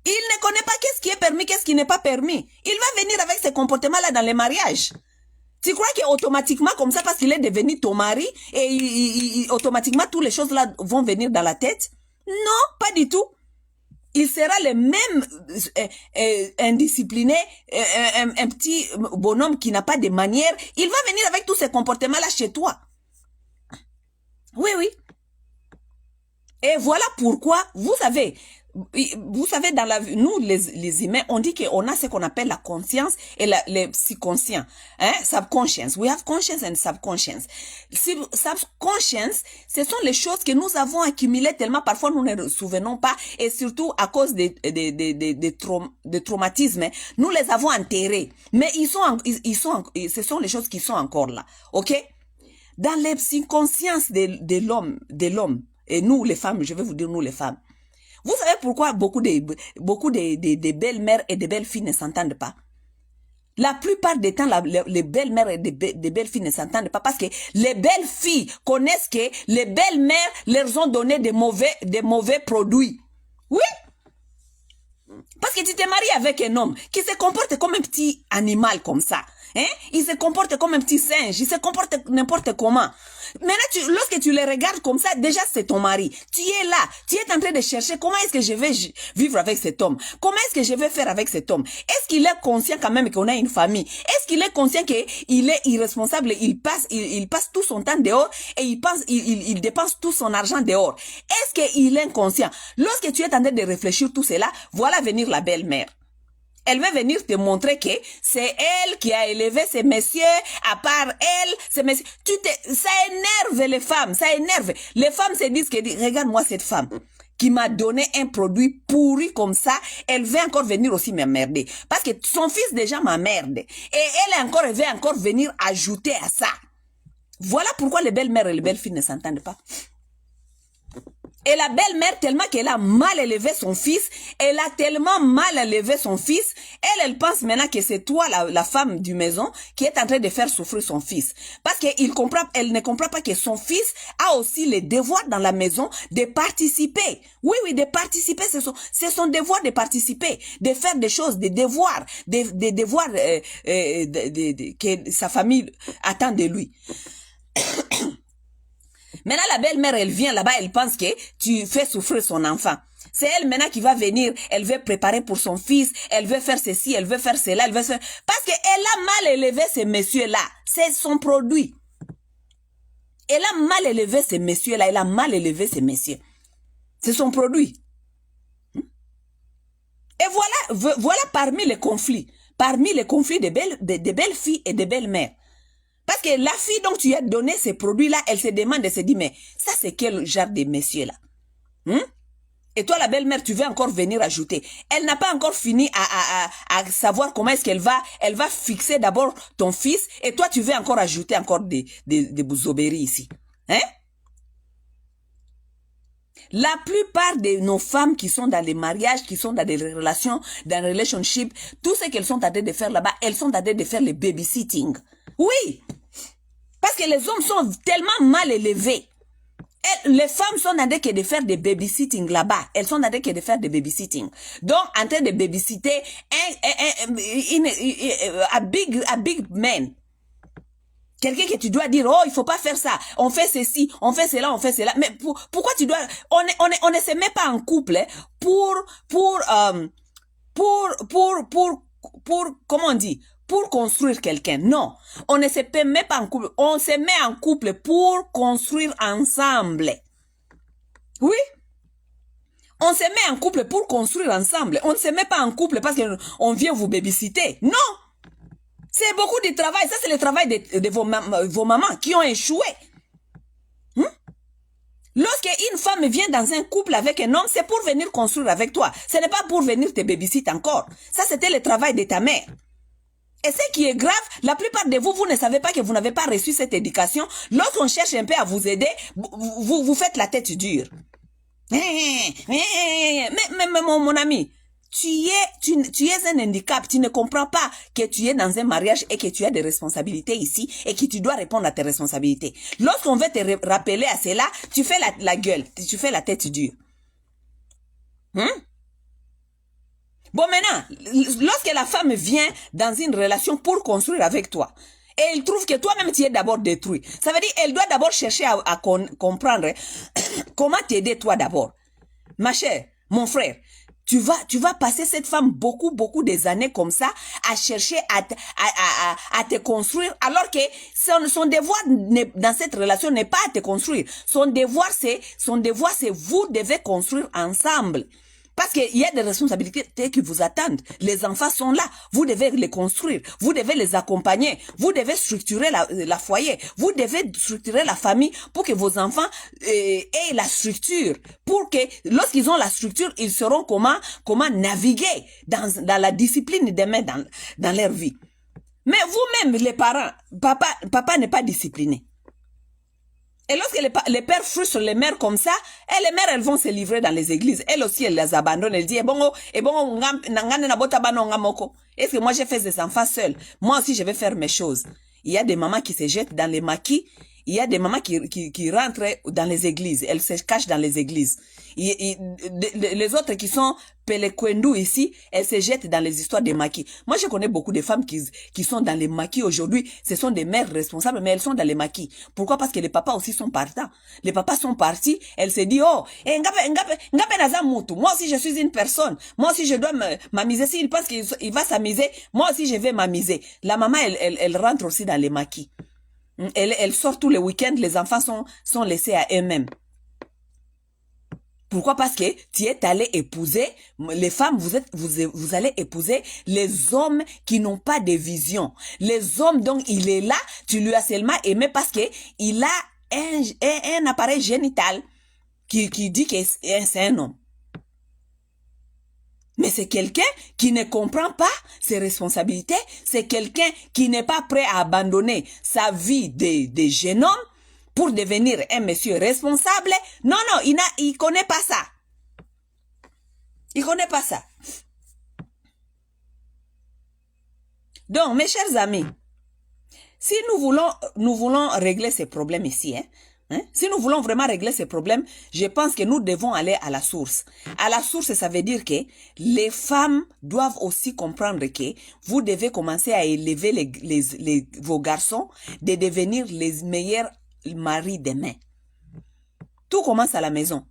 Il ne connaît pas qu'est-ce qui est permis, qu'est-ce qui n'est pas permis. Il va venir avec ces comportements-là dans les mariages. Tu crois qu'automatiquement comme ça, parce qu'il est devenu ton mari, et automatiquement toutes les choses là vont venir dans la tête? Non, pas du tout. Il sera le même indiscipliné, un petit bonhomme qui n'a pas de manières. Il va venir avec tous ces comportements-là chez toi. Oui. Et voilà pourquoi, vous savez, dans la vie, nous les humains, on dit qu'on a ce qu'on appelle la conscience et les subconscients, subconscious. We have conscience and subconscious. Subconscious, ce sont les choses que nous avons accumulées tellement parfois nous ne nous souvenons pas et surtout à cause des traumatismes, nous les avons enterrés. Mais ce sont les choses qui sont encore là, ok? Dans les subconsciences de l'homme, et nous les femmes, je vais vous dire nous les femmes. Vous savez pourquoi beaucoup de belles-mères et de belles-filles ne s'entendent pas? La plupart des temps, les belles-mères et des belles-filles ne s'entendent pas parce que les belles-filles connaissent que les belles-mères leur ont donné des mauvais produits. Oui? Parce que tu t'es marié avec un homme qui se comporte comme un petit animal comme ça. Il se comporte comme un petit singe, il se comporte n'importe comment. Maintenant, lorsque tu les regardes comme ça, déjà c'est ton mari. Tu es là, tu es en train de chercher comment est-ce que je vais vivre avec cet homme. Comment est-ce que je vais faire avec cet homme. Est-ce qu'il est conscient quand même qu'on a une famille? Est-ce qu'il est conscient qu'il est irresponsable? Il passe tout son temps dehors et il dépense tout son argent dehors. Est-ce qu'il est inconscient? Lorsque tu es en train de réfléchir tout cela, voilà venir la belle-mère. Elle veut venir te montrer que c'est elle qui a élevé ces messieurs, à part elle, ces messieurs. Ça énerve les femmes, ça énerve. Les femmes se disent que, regarde-moi cette femme qui m'a donné un produit pourri comme ça, elle veut encore venir aussi m'emmerder. Parce que son fils déjà m'emmerde. Et elle veut encore venir ajouter à ça. Voilà pourquoi les belles-mères et les belles-filles ne s'entendent pas. Et la belle-mère, tellement qu'elle a mal élevé son fils, elle a tellement mal élevé son fils, elle pense maintenant que c'est toi, la femme du maison, qui est en train de faire souffrir son fils. Parce elle ne comprend pas que son fils a aussi le devoir dans la maison de participer. Oui, de participer, c'est son devoir de participer, de faire des choses, des devoirs, des devoirs que sa famille attend de lui. Maintenant, la belle-mère, elle vient là-bas, elle pense que tu fais souffrir son enfant. C'est elle maintenant qui va venir, elle veut préparer pour son fils, elle veut faire ceci, elle veut faire cela, elle veut faire... Parce qu'elle a mal élevé ces messieurs-là. C'est son produit. Elle a mal élevé ces messieurs-là, elle a mal élevé ces messieurs. C'est son produit. Et voilà parmi les conflits des belles filles et des belles mères. Parce que la fille dont tu as donné ces produits-là, elle se demande, elle se dit, mais ça c'est quel genre de messieurs-là? Et toi, la belle-mère, tu veux encore venir ajouter. Elle n'a pas encore fini à savoir comment est-ce qu'elle va fixer d'abord ton fils, et toi, tu veux encore ajouter encore des bouzobéries ici. La plupart de nos femmes qui sont dans les mariages, qui sont dans des relations, dans les relationships, tout ce qu'elles sont en train de faire là-bas, elles sont en train de faire le babysitting. Oui! Parce que les hommes sont tellement mal élevés. Les femmes sont en train de faire des babysitting là-bas. Elles sont en train de faire des babysitting. Donc, en train de babysitter a big man. Quelqu'un que tu dois dire, oh, il faut pas faire ça. On fait ceci, on fait cela, on fait cela. Mais pourquoi tu dois... On ne se met pas en couple pour comment on dit, pour construire quelqu'un. Non, on ne se met pas en couple. On se met en couple pour construire ensemble. Oui. On se met en couple pour construire ensemble. On ne se met pas en couple parce qu'on vient vous babysitter. Non. C'est beaucoup de travail. Ça, c'est le travail de vos mamans qui ont échoué. Lorsque une femme vient dans un couple avec un homme, c'est pour venir construire avec toi. Ce n'est pas pour venir te babysitter encore. Ça, c'était le travail de ta mère. Et ce qui est grave, la plupart de vous, vous ne savez pas que vous n'avez pas reçu cette éducation. Lorsqu'on cherche un peu à vous aider, vous faites la tête dure. Mais mon ami, tu es un handicap, tu ne comprends pas que tu es dans un mariage et que tu as des responsabilités ici et que tu dois répondre à tes responsabilités. Lorsqu'on veut te rappeler à cela, tu fais la gueule, tu fais la tête dure. Bon, maintenant, lorsque la femme vient dans une relation pour construire avec toi, et elle trouve que toi-même tu es d'abord détruit, ça veut dire qu'elle doit d'abord chercher à comprendre comment t'aider toi d'abord. Ma chère, mon frère, tu vas passer cette femme beaucoup des années comme ça à chercher à te construire, alors que son devoir dans cette relation n'est pas à te construire. Son devoir c'est vous devez construire ensemble. Parce qu'il y a des responsabilités qui vous attendent. Les enfants sont là. Vous devez les construire. Vous devez les accompagner. Vous devez structurer la foyer. Vous devez structurer la famille pour que vos enfants aient la structure. Pour que lorsqu'ils ont la structure, ils sauront comment naviguer dans la discipline demain dans leur vie. Mais vous-même, les parents, papa n'est pas discipliné. Et lorsque les pères frustrent les mères comme ça, les mères, elles vont se livrer dans les églises. Elles aussi, elles les abandonnent. Elles disent, est-ce que moi, j'ai fait des enfants seuls? Moi aussi, je vais faire mes choses. Il y a des mamans qui se jettent dans les maquis. Il y a des mamans qui rentrent dans les églises. Elles se cachent dans les églises. Les autres qui sont Pelekwendou ici, elles se jettent dans les histoires des maquis. Moi, je connais beaucoup de femmes qui sont dans les maquis aujourd'hui. Ce sont des mères responsables, mais elles sont dans les maquis. Pourquoi? Parce que les papas aussi sont partants. Les papas sont partis. Elle se dit, oh, moi aussi je suis une personne. Moi aussi je dois m'amuser. S'il pense qu'il va s'amuser, moi aussi je vais m'amuser. La maman, elle rentre aussi dans les maquis. Elle sort tous les week-ends. Les enfants sont laissés à eux-mêmes. Pourquoi? Parce que tu es allé épouser, les femmes, vous allez épouser les hommes qui n'ont pas de vision. Les hommes, donc, il est là, tu lui as seulement aimé parce que il a un appareil génital qui dit que c'est un homme. Mais c'est quelqu'un qui ne comprend pas ses responsabilités. C'est quelqu'un qui n'est pas prêt à abandonner sa vie de jeune homme pour devenir un monsieur responsable. Non, non, il connaît pas ça. Il connaît pas ça. Donc, mes chers amis, si nous voulons régler ces problèmes ici, si nous voulons vraiment régler ces problèmes, je pense que nous devons aller à la source. À la source, ça veut dire que les femmes doivent aussi comprendre que vous devez commencer à élever vos garçons de devenir les meilleurs maris demain. Tout commence à la maison.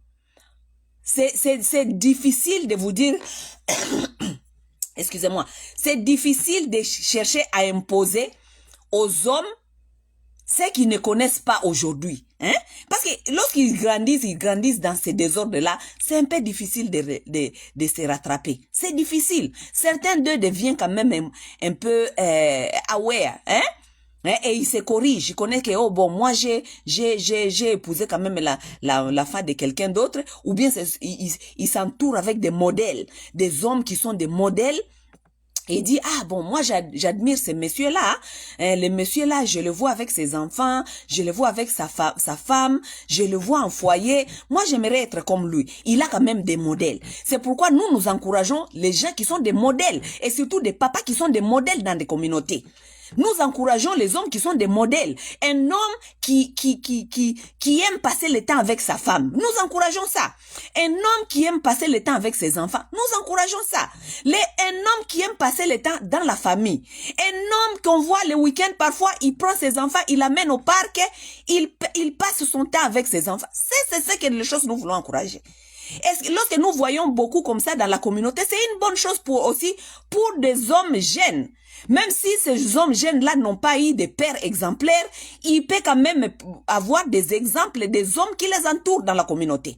C'est difficile de vous dire... Excusez-moi. C'est difficile de chercher à imposer aux hommes ce qu'ils ne connaissent pas aujourd'hui. Parce que lorsqu'ils grandissent dans ces désordres-là, c'est un peu difficile de se rattraper. C'est difficile. Certains d'eux deviennent quand même un peu aware. Et ils se corrigent. Ils connaissent que, oh bon, moi j'ai épousé quand même la femme de quelqu'un d'autre. Ou bien ils s'entourent avec des modèles. Des hommes qui sont des modèles. Et il dit, ah bon, moi j'admire ce monsieur-là. Le monsieur-là, je le vois avec ses enfants, je le vois avec sa femme, je le vois en foyer. Moi, j'aimerais être comme lui. Il a quand même des modèles. C'est pourquoi nous encourageons les gens qui sont des modèles. Et surtout des papas qui sont des modèles dans des communautés. Nous encourageons les hommes qui sont des modèles. Un homme qui aime passer le temps avec sa femme. Nous encourageons ça. Un homme qui aime passer le temps avec ses enfants. Nous encourageons ça. Un homme qui aime passer le temps dans la famille. Un homme qu'on voit le week-end, parfois, il prend ses enfants, il l'amène au parc, il passe son temps avec ses enfants. C'est ce que les choses nous voulons encourager. Lorsque nous voyons beaucoup comme ça dans la communauté, c'est une bonne chose pour des hommes jeunes. Même si ces hommes jeunes-là n'ont pas eu de pères exemplaires, ils peuvent quand même avoir des exemples des hommes qui les entourent dans la communauté.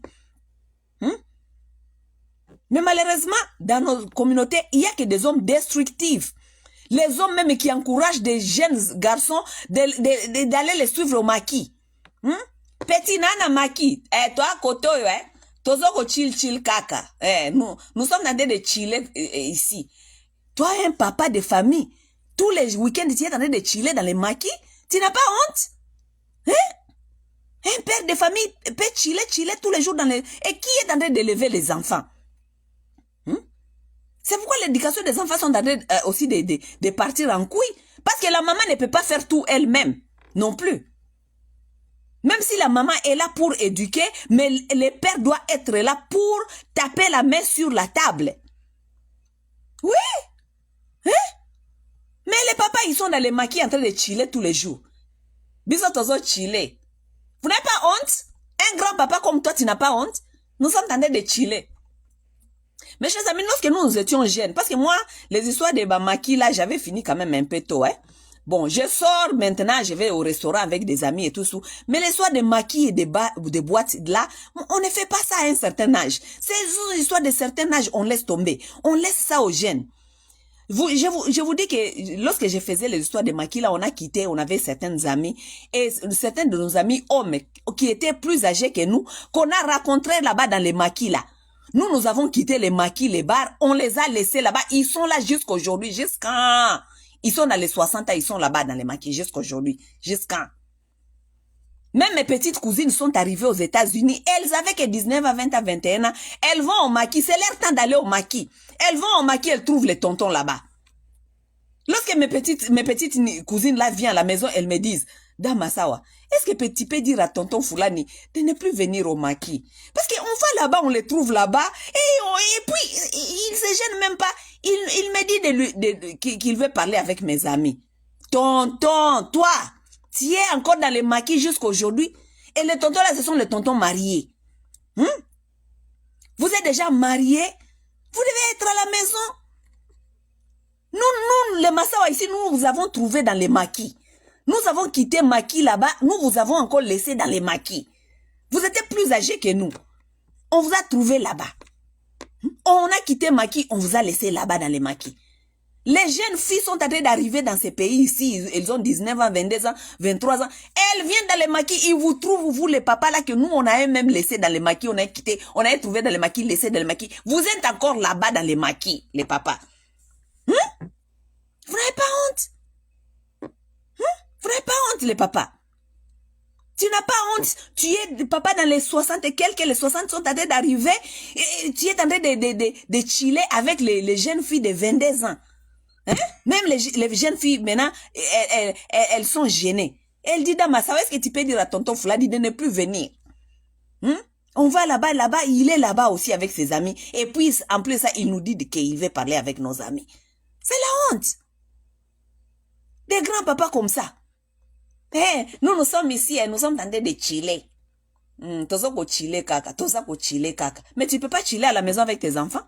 Mais malheureusement, dans nos communautés, il n'y a que des hommes destructifs. Les hommes même qui encouragent des jeunes garçons d'aller les suivre au maquis. Petit nana maquis. Toi, koto, Tozoko chill kaka. Nous sommes en train de chiller ici. Toi, un papa de famille, tous les week-ends, tu es en train de chiller dans les maquis. Tu n'as pas honte? Un père de famille peut chiller tous les jours dans les... Et qui est en train d'élever les enfants? C'est pourquoi l'éducation des enfants sont en train aussi de partir en couille. Parce que la maman ne peut pas faire tout elle-même non plus. Même si la maman est là pour éduquer, mais le père doit être là pour taper la main sur la table. Oui. Mais les papas, ils sont dans les maquis en train de chiller tous les jours. Bisotozo chiller. Vous n'avez pas honte? Un grand papa comme toi, tu n'as pas honte? Nous sommes en train de chiller. Mes chers amis, lorsque nous étions jeunes, parce que moi, les histoires des maquis là, j'avais fini quand même un peu tôt, Bon, je sors maintenant, je vais au restaurant avec des amis et tout ça. Mais les histoires de maquis et des boîtes là, on ne fait pas ça à un certain âge. Ces histoires de certain âge, on laisse tomber. On laisse ça aux jeunes. Je vous dis que lorsque je faisais les histoires de maquis là, on avait certains amis et certains de nos amis hommes qui étaient plus âgés que nous, qu'on a rencontrés là-bas dans les maquis là. Nous avons quitté les maquis, les bars, on les a laissés là-bas. Ils sont là jusqu'aujourd'hui, jusqu'à... Ils sont dans les 60 ans, ils sont là-bas dans les maquis jusqu'aujourd'hui. Jusqu'à... Même mes petites cousines sont arrivées aux États-Unis. Elles avaient que 19 à 20 à 21 ans. Elles vont au maquis. C'est leur temps d'aller au maquis. Elles vont au maquis, elles trouvent les tontons là-bas. Lorsque mes petites cousines là viennent à la maison, elles me disent, Damasawa, est-ce que tu peux dire à tonton Foulani de ne plus venir au maquis? Parce qu'on va là-bas, on les trouve là-bas, et puis, il se gêne même pas. Il me dit qu'il veut parler avec mes amis. Tonton, toi, tu es encore dans les maquis jusqu'aujourd'hui. Et les tontons là, ce sont les tontons mariés. Vous êtes déjà mariés. Vous devez être à la maison. Nous, les Massawa ici, nous vous avons trouvé dans les maquis. Nous avons quitté maquis là-bas. Nous vous avons encore laissé dans les maquis. Vous êtes plus âgés que nous. On vous a trouvé là-bas. On a quitté Maki, on vous a laissé là-bas dans les maquis. Les jeunes filles sont en train d'arriver dans ces pays ici. Elles ont 19 ans, 22 ans, 23 ans. Elles viennent dans les maquis. Ils vous trouvent, vous les papas là, que nous, on a même laissé dans les maquis. On a quitté, on a trouvé dans les maquis, laissé dans les maquis. Vous êtes encore là-bas dans les maquis, les papas. Vous n'avez pas honte? Vous n'avez pas honte, les papas? Tu n'as pas honte. Tu es papa dans les 60 et quelques, les 60 sont en train d'arriver. Tu es en train de chiller avec les jeunes filles de 22 ans. Hein? Même les jeunes filles, maintenant, elles sont gênées. Elle dit, Dama, ça est-ce que tu peux dire à tonton Fladi de ne plus venir? On va là-bas, il est là-bas aussi avec ses amis. Et puis, en plus, ça, il nous dit qu'il veut parler avec nos amis. C'est la honte. Des grands papas comme ça. Nous sommes ici, nous sommes en train de chiller. Chiller, kaka. Chiller, kaka. Mais tu peux pas chiller à la maison avec tes enfants.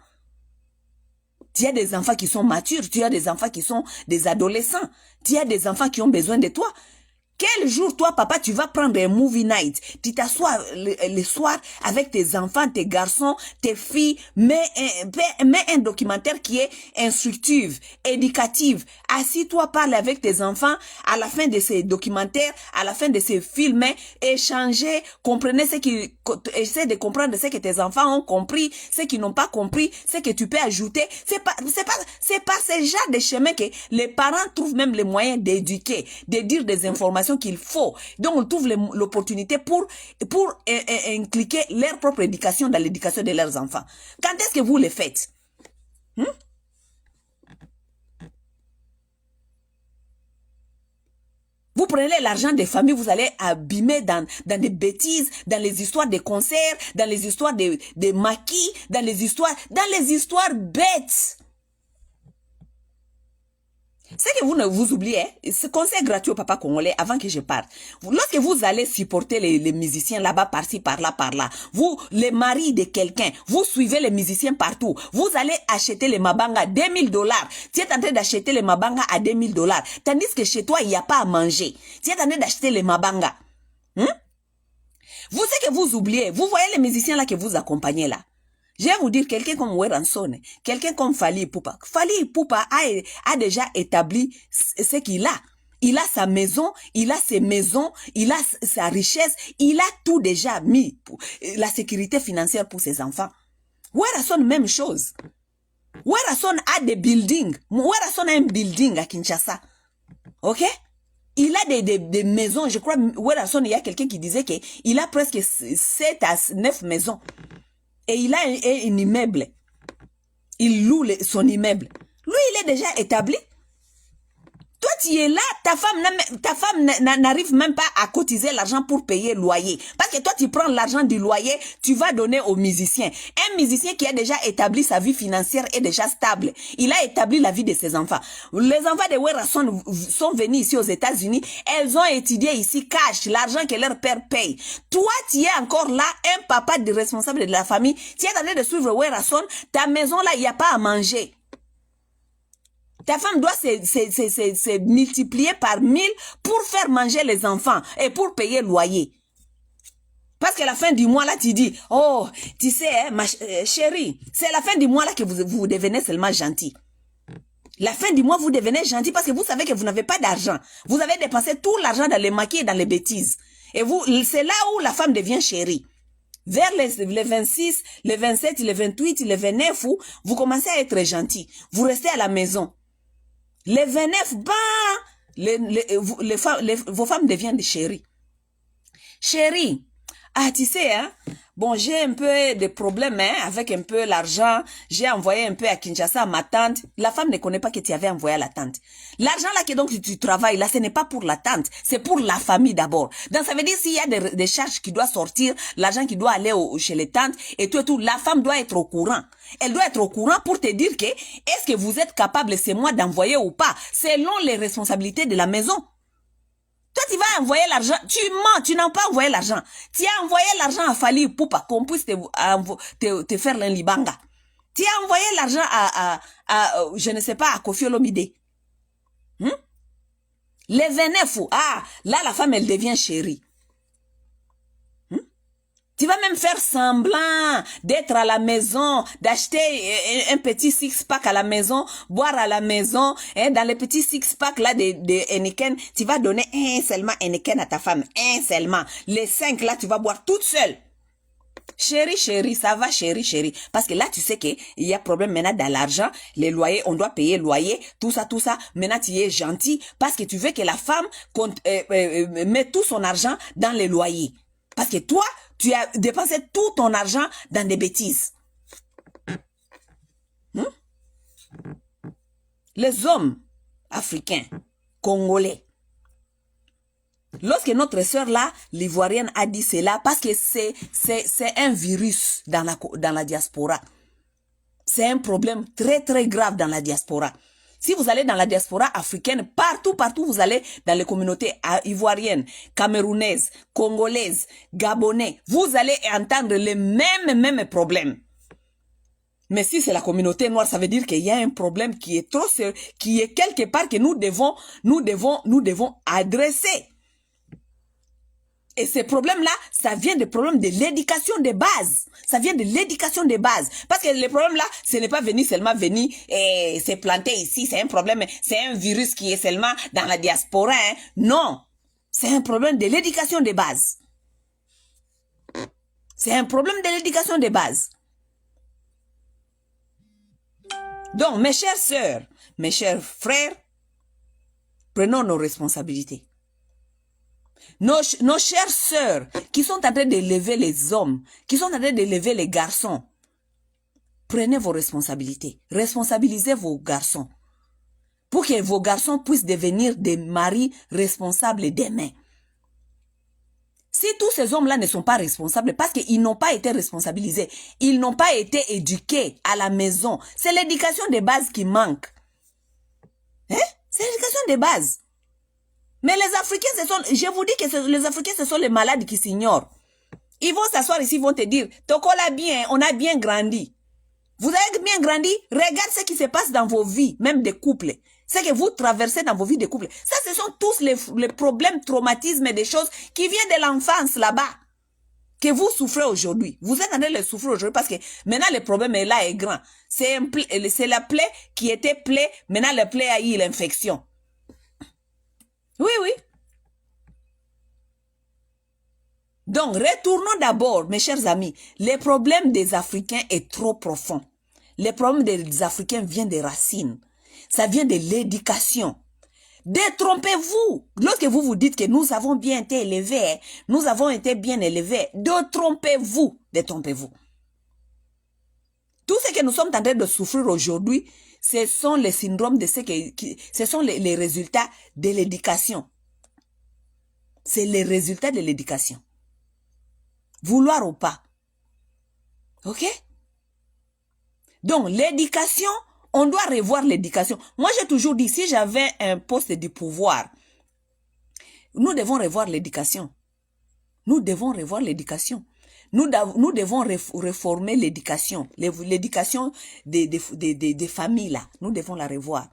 Tu as des enfants qui sont matures, tu as des enfants qui sont des adolescents, tu as des enfants qui ont besoin de toi. Quel jour, toi, papa, tu vas prendre un movie night? Tu t'assois le soir avec tes enfants, tes garçons, tes filles, mets un documentaire qui est instructif, éducatif. Assis-toi, parle avec tes enfants. À la fin de ces documentaires, à la fin de ces films, échangez, comprenez essaie de comprendre ce que tes enfants ont compris, ce qu'ils n'ont pas compris, ce que tu peux ajouter. C'est pas ce genre de chemin que les parents trouvent même les moyens d'éduquer, de dire des informations qu'il faut. Donc, on trouve l'opportunité pour impliquer leur propre éducation dans l'éducation de leurs enfants. Quand est-ce que vous le faites? Vous prenez l'argent des familles, vous allez abîmer dans des bêtises, dans les histoires de concerts, dans les histoires de maquis, dans les histoires bêtes. C'est que vous ne vous oubliez, ce conseil gratuit au papa congolais avant que je parte. Lorsque vous allez supporter les musiciens là-bas, par-ci, par-là, vous, les maris de quelqu'un, vous suivez les musiciens partout. Vous allez acheter les mabanga à $2000. Tu es en train d'acheter les mabanga à $2000. Tandis que chez toi, il n'y a pas à manger. Tu es en train d'acheter les mabanga. Vous, c'est que vous oubliez. Vous voyez les musiciens là que vous accompagnez là. Je vais vous dire, quelqu'un comme Werason, quelqu'un comme Fally Ipupa. Fally Ipupa a déjà établi ce qu'il a. Il a sa maison, il a ses maisons, il a sa richesse, il a tout déjà mis, la sécurité financière pour ses enfants. Werason, même chose. Werason a des buildings. Werason a un building à Kinshasa. Ok? Il a des maisons. Je crois, Werason, il y a quelqu'un qui disait qu'il a presque 7 à 9 maisons. Et il a un immeuble. Il loue son immeuble. Lui, il est déjà établi. Toi, tu es là, ta femme n'arrive même pas à cotiser l'argent pour payer le loyer. Parce que toi, tu prends l'argent du loyer, tu vas donner aux musiciens. Un musicien qui a déjà établi sa vie financière est déjà stable. Il a établi la vie de ses enfants. Les enfants de Werason sont venus ici aux États-Unis. Elles ont étudié ici cash, l'argent que leur père paye. Toi, tu es encore là, un papa de responsable de la famille. Tu es en train de suivre Werason. Ta maison là, il n'y a pas à manger. Ta femme doit se multiplier par 1000 pour faire manger les enfants et pour payer le loyer. Parce que la fin du mois, là, tu dis, oh, tu sais, hein, chérie, c'est la fin du mois, là, que vous devenez seulement gentil. La fin du mois, vous devenez gentil parce que vous savez que vous n'avez pas d'argent. Vous avez dépensé tout l'argent dans les maquis et dans les bêtises. Et c'est là où la femme devient chérie. Vers les 26, les 27, les 28, les 29, vous commencez à être gentil. Vous restez à la maison. Les 29, vos femmes deviennent des chéries. Chérie, tu sais, hein, bon, j'ai un peu de problèmes avec un peu l'argent. J'ai envoyé un peu à Kinshasa à ma tante. La femme ne connaît pas que tu avais envoyé à la tante. L'argent là que donc tu travailles là, ce n'est pas pour la tante, c'est pour la famille d'abord. Donc ça veut dire s'il y a des charges qui doivent sortir, l'argent qui doit aller chez les tantes et tout, la femme doit être au courant. Elle doit être au courant pour te dire que est-ce que vous êtes capable, c'est moi, d'envoyer ou pas, selon les responsabilités de la maison. Toi, tu vas envoyer l'argent. Tu mens, tu n'as pas envoyé l'argent. Tu as envoyé l'argent à Fally Ipupa qu'on puisse te faire l'enlibanga. Tu as envoyé l'argent à je ne sais pas, à Koffi Olomide. Les 29, là, la femme, elle devient chérie. Tu vas même faire semblant d'être à la maison, d'acheter un petit six-pack à la maison, boire à la maison. Hein, dans les petits six-pack là de Heineken, tu vas donner un seulement Heineken à ta femme. Un seulement. Les 5 là, tu vas boire toute seule. Chérie, ça va, chérie. Parce que là, tu sais qu'il y a problème maintenant dans l'argent, les loyers, on doit payer loyer, tout ça. Maintenant, tu es gentil parce que tu veux que la femme mette tout son argent dans les loyers. Parce que toi, tu as dépensé tout ton argent dans des bêtises. Les hommes africains, congolais, lorsque notre sœur là, l'ivoirienne a dit cela, parce que c'est un virus dans la diaspora. C'est un problème très grave dans la diaspora. Si vous allez dans la diaspora africaine, partout vous allez dans les communautés ivoiriennes, camerounaises, congolaises, gabonais, vous allez entendre les mêmes problèmes. Mais si c'est la communauté noire, ça veut dire qu'il y a un problème qui est trop sérieux, qui est quelque part que nous devons adresser. Et ces problèmes-là, ça vient des problèmes de l'éducation de base. Ça vient de l'éducation de base. Parce que les problèmes-là, ce n'est pas seulement venir et se planter ici. C'est un problème, c'est un virus qui est seulement dans la diaspora. Hein. Non, c'est un problème de l'éducation de base. C'est un problème de l'éducation de base. Donc, mes chères sœurs, mes chers frères, prenons nos responsabilités. Nos chères sœurs qui sont en train d'élever les hommes, qui sont en train d'élever les garçons, prenez vos responsabilités. Responsabilisez vos garçons pour que vos garçons puissent devenir des maris responsables demain. Si tous ces hommes-là ne sont pas responsables parce qu'ils n'ont pas été responsabilisés, ils n'ont pas été éduqués à la maison, c'est l'éducation de base qui manque. Hein? C'est l'éducation de base. Mais les Africains, je vous dis que les Africains, ce sont les malades qui s'ignorent. Ils vont s'asseoir ici, ils vont te dire, Tokola bien, on a bien grandi. Vous avez bien grandi, regarde ce qui se passe dans vos vies, même des couples. Ce que vous traversez dans vos vies de couple. Ça, ce sont tous les problèmes, traumatismes et des choses qui viennent de l'enfance là-bas. Que vous souffrez aujourd'hui. Vous êtes en train de le souffrir aujourd'hui parce que maintenant le problème est là, est grand. C'est la plaie qui était plaie, maintenant la plaie a eu l'infection. Oui. Donc, retournons d'abord, mes chers amis. Les problèmes des Africains est trop profond. Les problèmes des Africains viennent des racines. Ça vient de l'éducation. Détrompez-vous. Lorsque vous vous dites que nous avons bien été élevés, nous avons été bien élevés, détrompez-vous. Détrompez-vous. Tout ce que nous sommes en train de souffrir aujourd'hui, ce sont les syndromes de ce sont les résultats de l'éducation. C'est les résultats de l'éducation. Vouloir ou pas. Ok? Donc, l'éducation, on doit revoir l'éducation. Moi, j'ai toujours dit, si j'avais un poste de pouvoir, nous devons revoir l'éducation. Nous devons revoir l'éducation. Nous devons réformer l'éducation. L'éducation des familles, là. Nous devons la revoir.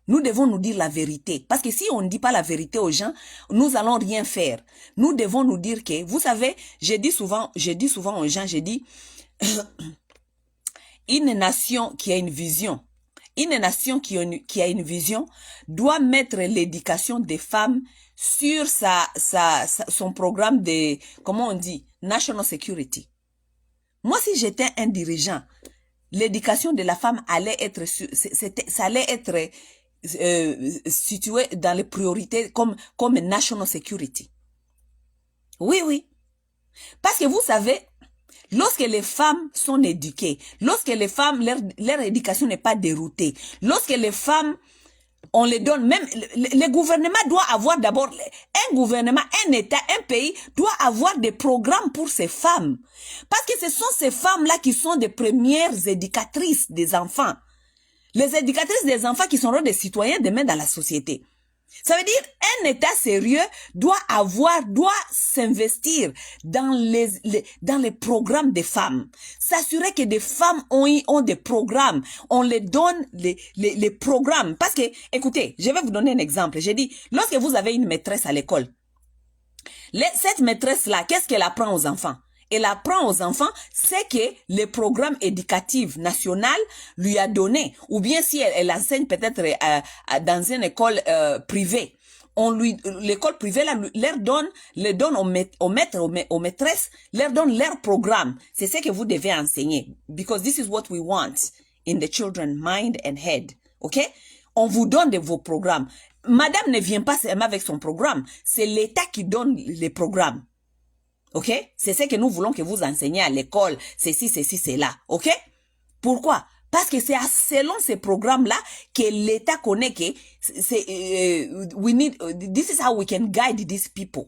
Nous devons nous dire la vérité. Parce que si on ne dit pas la vérité aux gens, nous n'allons rien faire. Nous devons nous dire que, vous savez, je dis souvent aux gens, je dis, une nation qui a une vision, doit mettre l'éducation des femmes sur son programme de, comment on dit, national security. Moi, si j'étais un dirigeant, l'éducation de la femme allait être, ça allait être situé dans les priorités comme national security. Oui. Parce que vous savez, lorsque les femmes sont éduquées, lorsque les femmes, leur éducation n'est pas déroutée, lorsque les femmes, on les donne, même le gouvernement doit avoir d'abord, un gouvernement, un État, un pays doit avoir des programmes pour ces femmes. Parce que ce sont ces femmes-là qui sont des premières éducatrices des enfants. Les éducatrices des enfants qui seront des citoyens demain dans la société. Ça veut dire un État sérieux doit s'investir dans les programmes des femmes. S'assurer que des femmes ont des programmes. On les donne les programmes. Parce que, écoutez, je vais vous donner un exemple. J'ai dit, lorsque vous avez une maîtresse à l'école, Cette maîtresse-là, qu'est-ce qu'elle apprend aux enfants? Elle apprend aux enfants ce que le programme éducatif national lui a donné. Ou bien si elle enseigne peut-être dans une école privée. L'école privée là, leur donne aux maîtres, aux maîtresses, leur donne leur programme. C'est ce que vous devez enseigner. Because this is what we want in the children's mind and head. OK? On vous donne vos programmes. Madame ne vient pas seulement avec son programme. C'est l'État qui donne les programmes. OK? C'est ce que nous voulons que vous enseignez à l'école. Ceci, cela. OK? Pourquoi? Parce que c'est selon ces programmes-là que l'État connaît que this is how we can guide these people.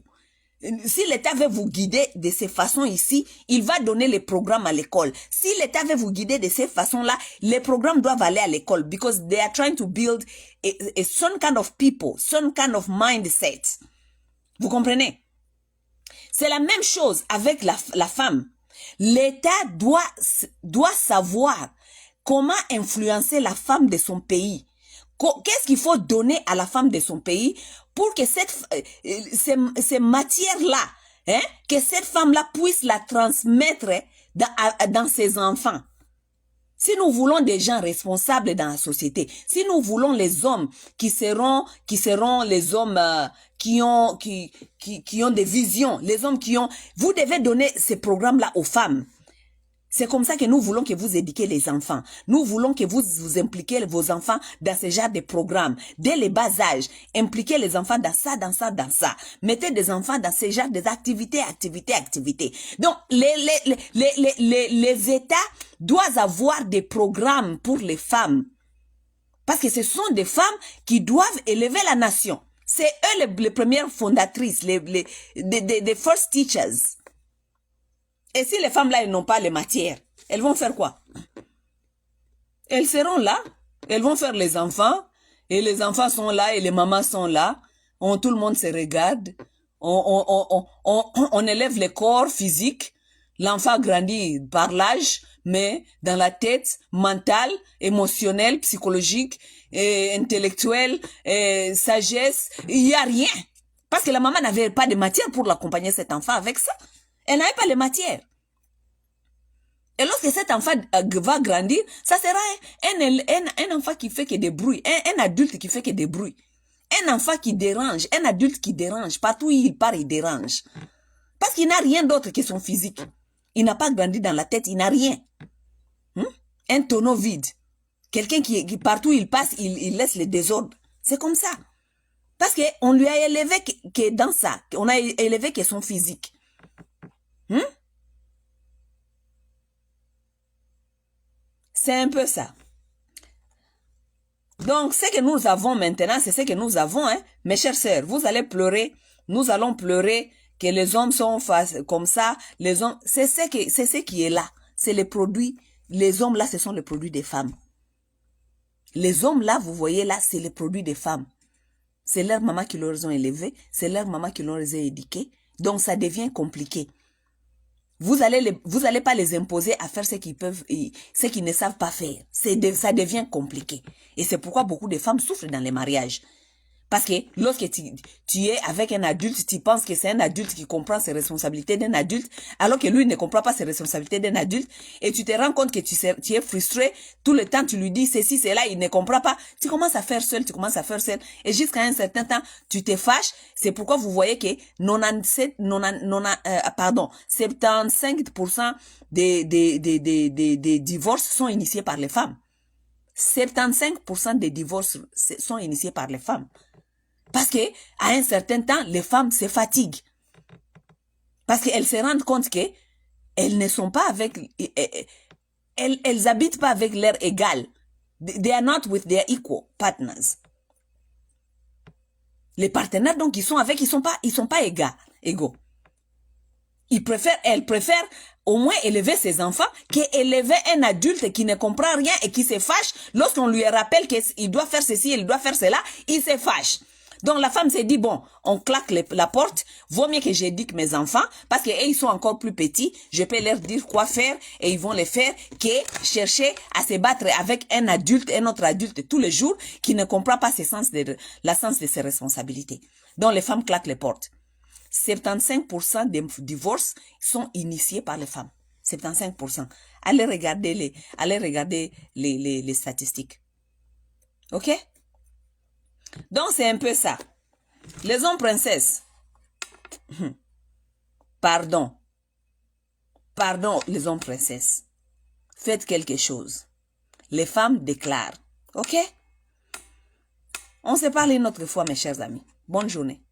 Si l'État veut vous guider de ces façons ici, il va donner les programmes à l'école. Si l'État veut vous guider de ces façons-là, les programmes doivent aller à l'école because they are trying to build a some kind of people, some kind of mindset. Vous comprenez? C'est la même chose avec la femme. L'État doit savoir comment influencer la femme de son pays. Qu'est-ce qu'il faut donner à la femme de son pays pour que ces matières-là, hein, que cette femme-là puisse la transmettre dans ses enfants. Si nous voulons des gens responsables dans la société, si nous voulons les hommes qui seront les hommes qui ont des visions, les hommes vous devez donner ces programmes-là aux femmes. C'est comme ça que nous voulons que vous éduquez les enfants. Nous voulons que vous impliquez vos enfants dans ce genre de programme. Dès les bas âges, impliquez les enfants dans ça. Mettez des enfants dans ce genre d'activités. Donc, les États doivent avoir des programmes pour les femmes. Parce que ce sont des femmes qui doivent élever la nation. C'est eux les premières fondatrices, les first teachers. Et si les femmes-là, elles n'ont pas les matières, elles vont faire quoi? Elles seront là, elles vont faire les enfants, et les enfants sont là, et les mamans sont là, tout le monde se regarde, on élève le corps physique, l'enfant grandit par l'âge, mais dans la tête, mentale, émotionnelle, psychologique, intellectuelle, sagesse, il n'y a rien. Parce que la maman n'avait pas de matière pour l'accompagner cet enfant avec ça. Elle n'avait pas les matières. Et lorsque cet enfant va grandir, ça sera un enfant qui fait que des bruits, un adulte qui fait que des bruits. Un enfant qui dérange, un adulte qui dérange. Partout où il part, il dérange. Parce qu'il n'a rien d'autre que son physique. Il n'a pas grandi dans la tête, il n'a rien. Un tonneau vide. Quelqu'un qui partout où il passe, il laisse le désordre. C'est comme ça. Parce qu'on lui a élevé que dans ça. On a élevé que son physique. C'est un peu ça. Donc, ce que nous avons maintenant, c'est ce que nous avons, hein. Mes chères sœurs, vous allez pleurer. Nous allons pleurer que les hommes sont comme ça. Les hommes, c'est ce qui est là. C'est les produits. Les hommes là, ce sont les produits des femmes. Les hommes là, vous voyez là, c'est les produits des femmes. C'est leurs mamans qui les ont élevés. C'est leurs mamans qui les ont éduqués. Donc, ça devient compliqué. Vous allez pas les imposer à faire ce qu'ils ne savent pas faire. Ça devient compliqué. Et c'est pourquoi beaucoup de femmes souffrent dans les mariages. Parce que lorsque tu es avec un adulte, tu penses que c'est un adulte qui comprend ses responsabilités d'un adulte, alors que lui ne comprend pas ses responsabilités d'un adulte, et tu te rends compte que tu es frustré, tout le temps tu lui dis ceci, cela, il ne comprend pas, tu commences à faire seul, et jusqu'à un certain temps, tu te fâches. C'est pourquoi vous voyez que 75% des divorces sont initiés par les femmes. 75% des divorces sont initiés par les femmes. Parce que à un certain temps, les femmes se fatiguent. Parce qu'elles se rendent compte que elles ne sont pas avec, elles habitent pas avec leur égal. They are not with their equal partners. Les partenaires donc ils sont avec, ils sont pas égaux. Elles préfèrent au moins élever ses enfants qu'élever un adulte qui ne comprend rien et qui se fâche lorsqu'on lui rappelle qu'il doit faire ceci, il doit faire cela, il se fâche. Donc la femme s'est dit, bon, on claque la porte, vaut mieux que j'éduque mes enfants, parce qu'ils sont encore plus petits, je peux leur dire quoi faire, et ils vont le faire, que chercher à se battre avec un autre adulte tous les jours, qui ne comprend pas la sens de ses responsabilités. Donc les femmes claquent les portes. 75% des divorces sont initiés par les femmes. 75%. Allez regarder les statistiques. Ok? Donc, c'est un peu ça. Les hommes princesses. Pardon. Pardon, les hommes princesses. Faites quelque chose. Les femmes déclarent. Ok? On se parle une autre fois, mes chers amis. Bonne journée.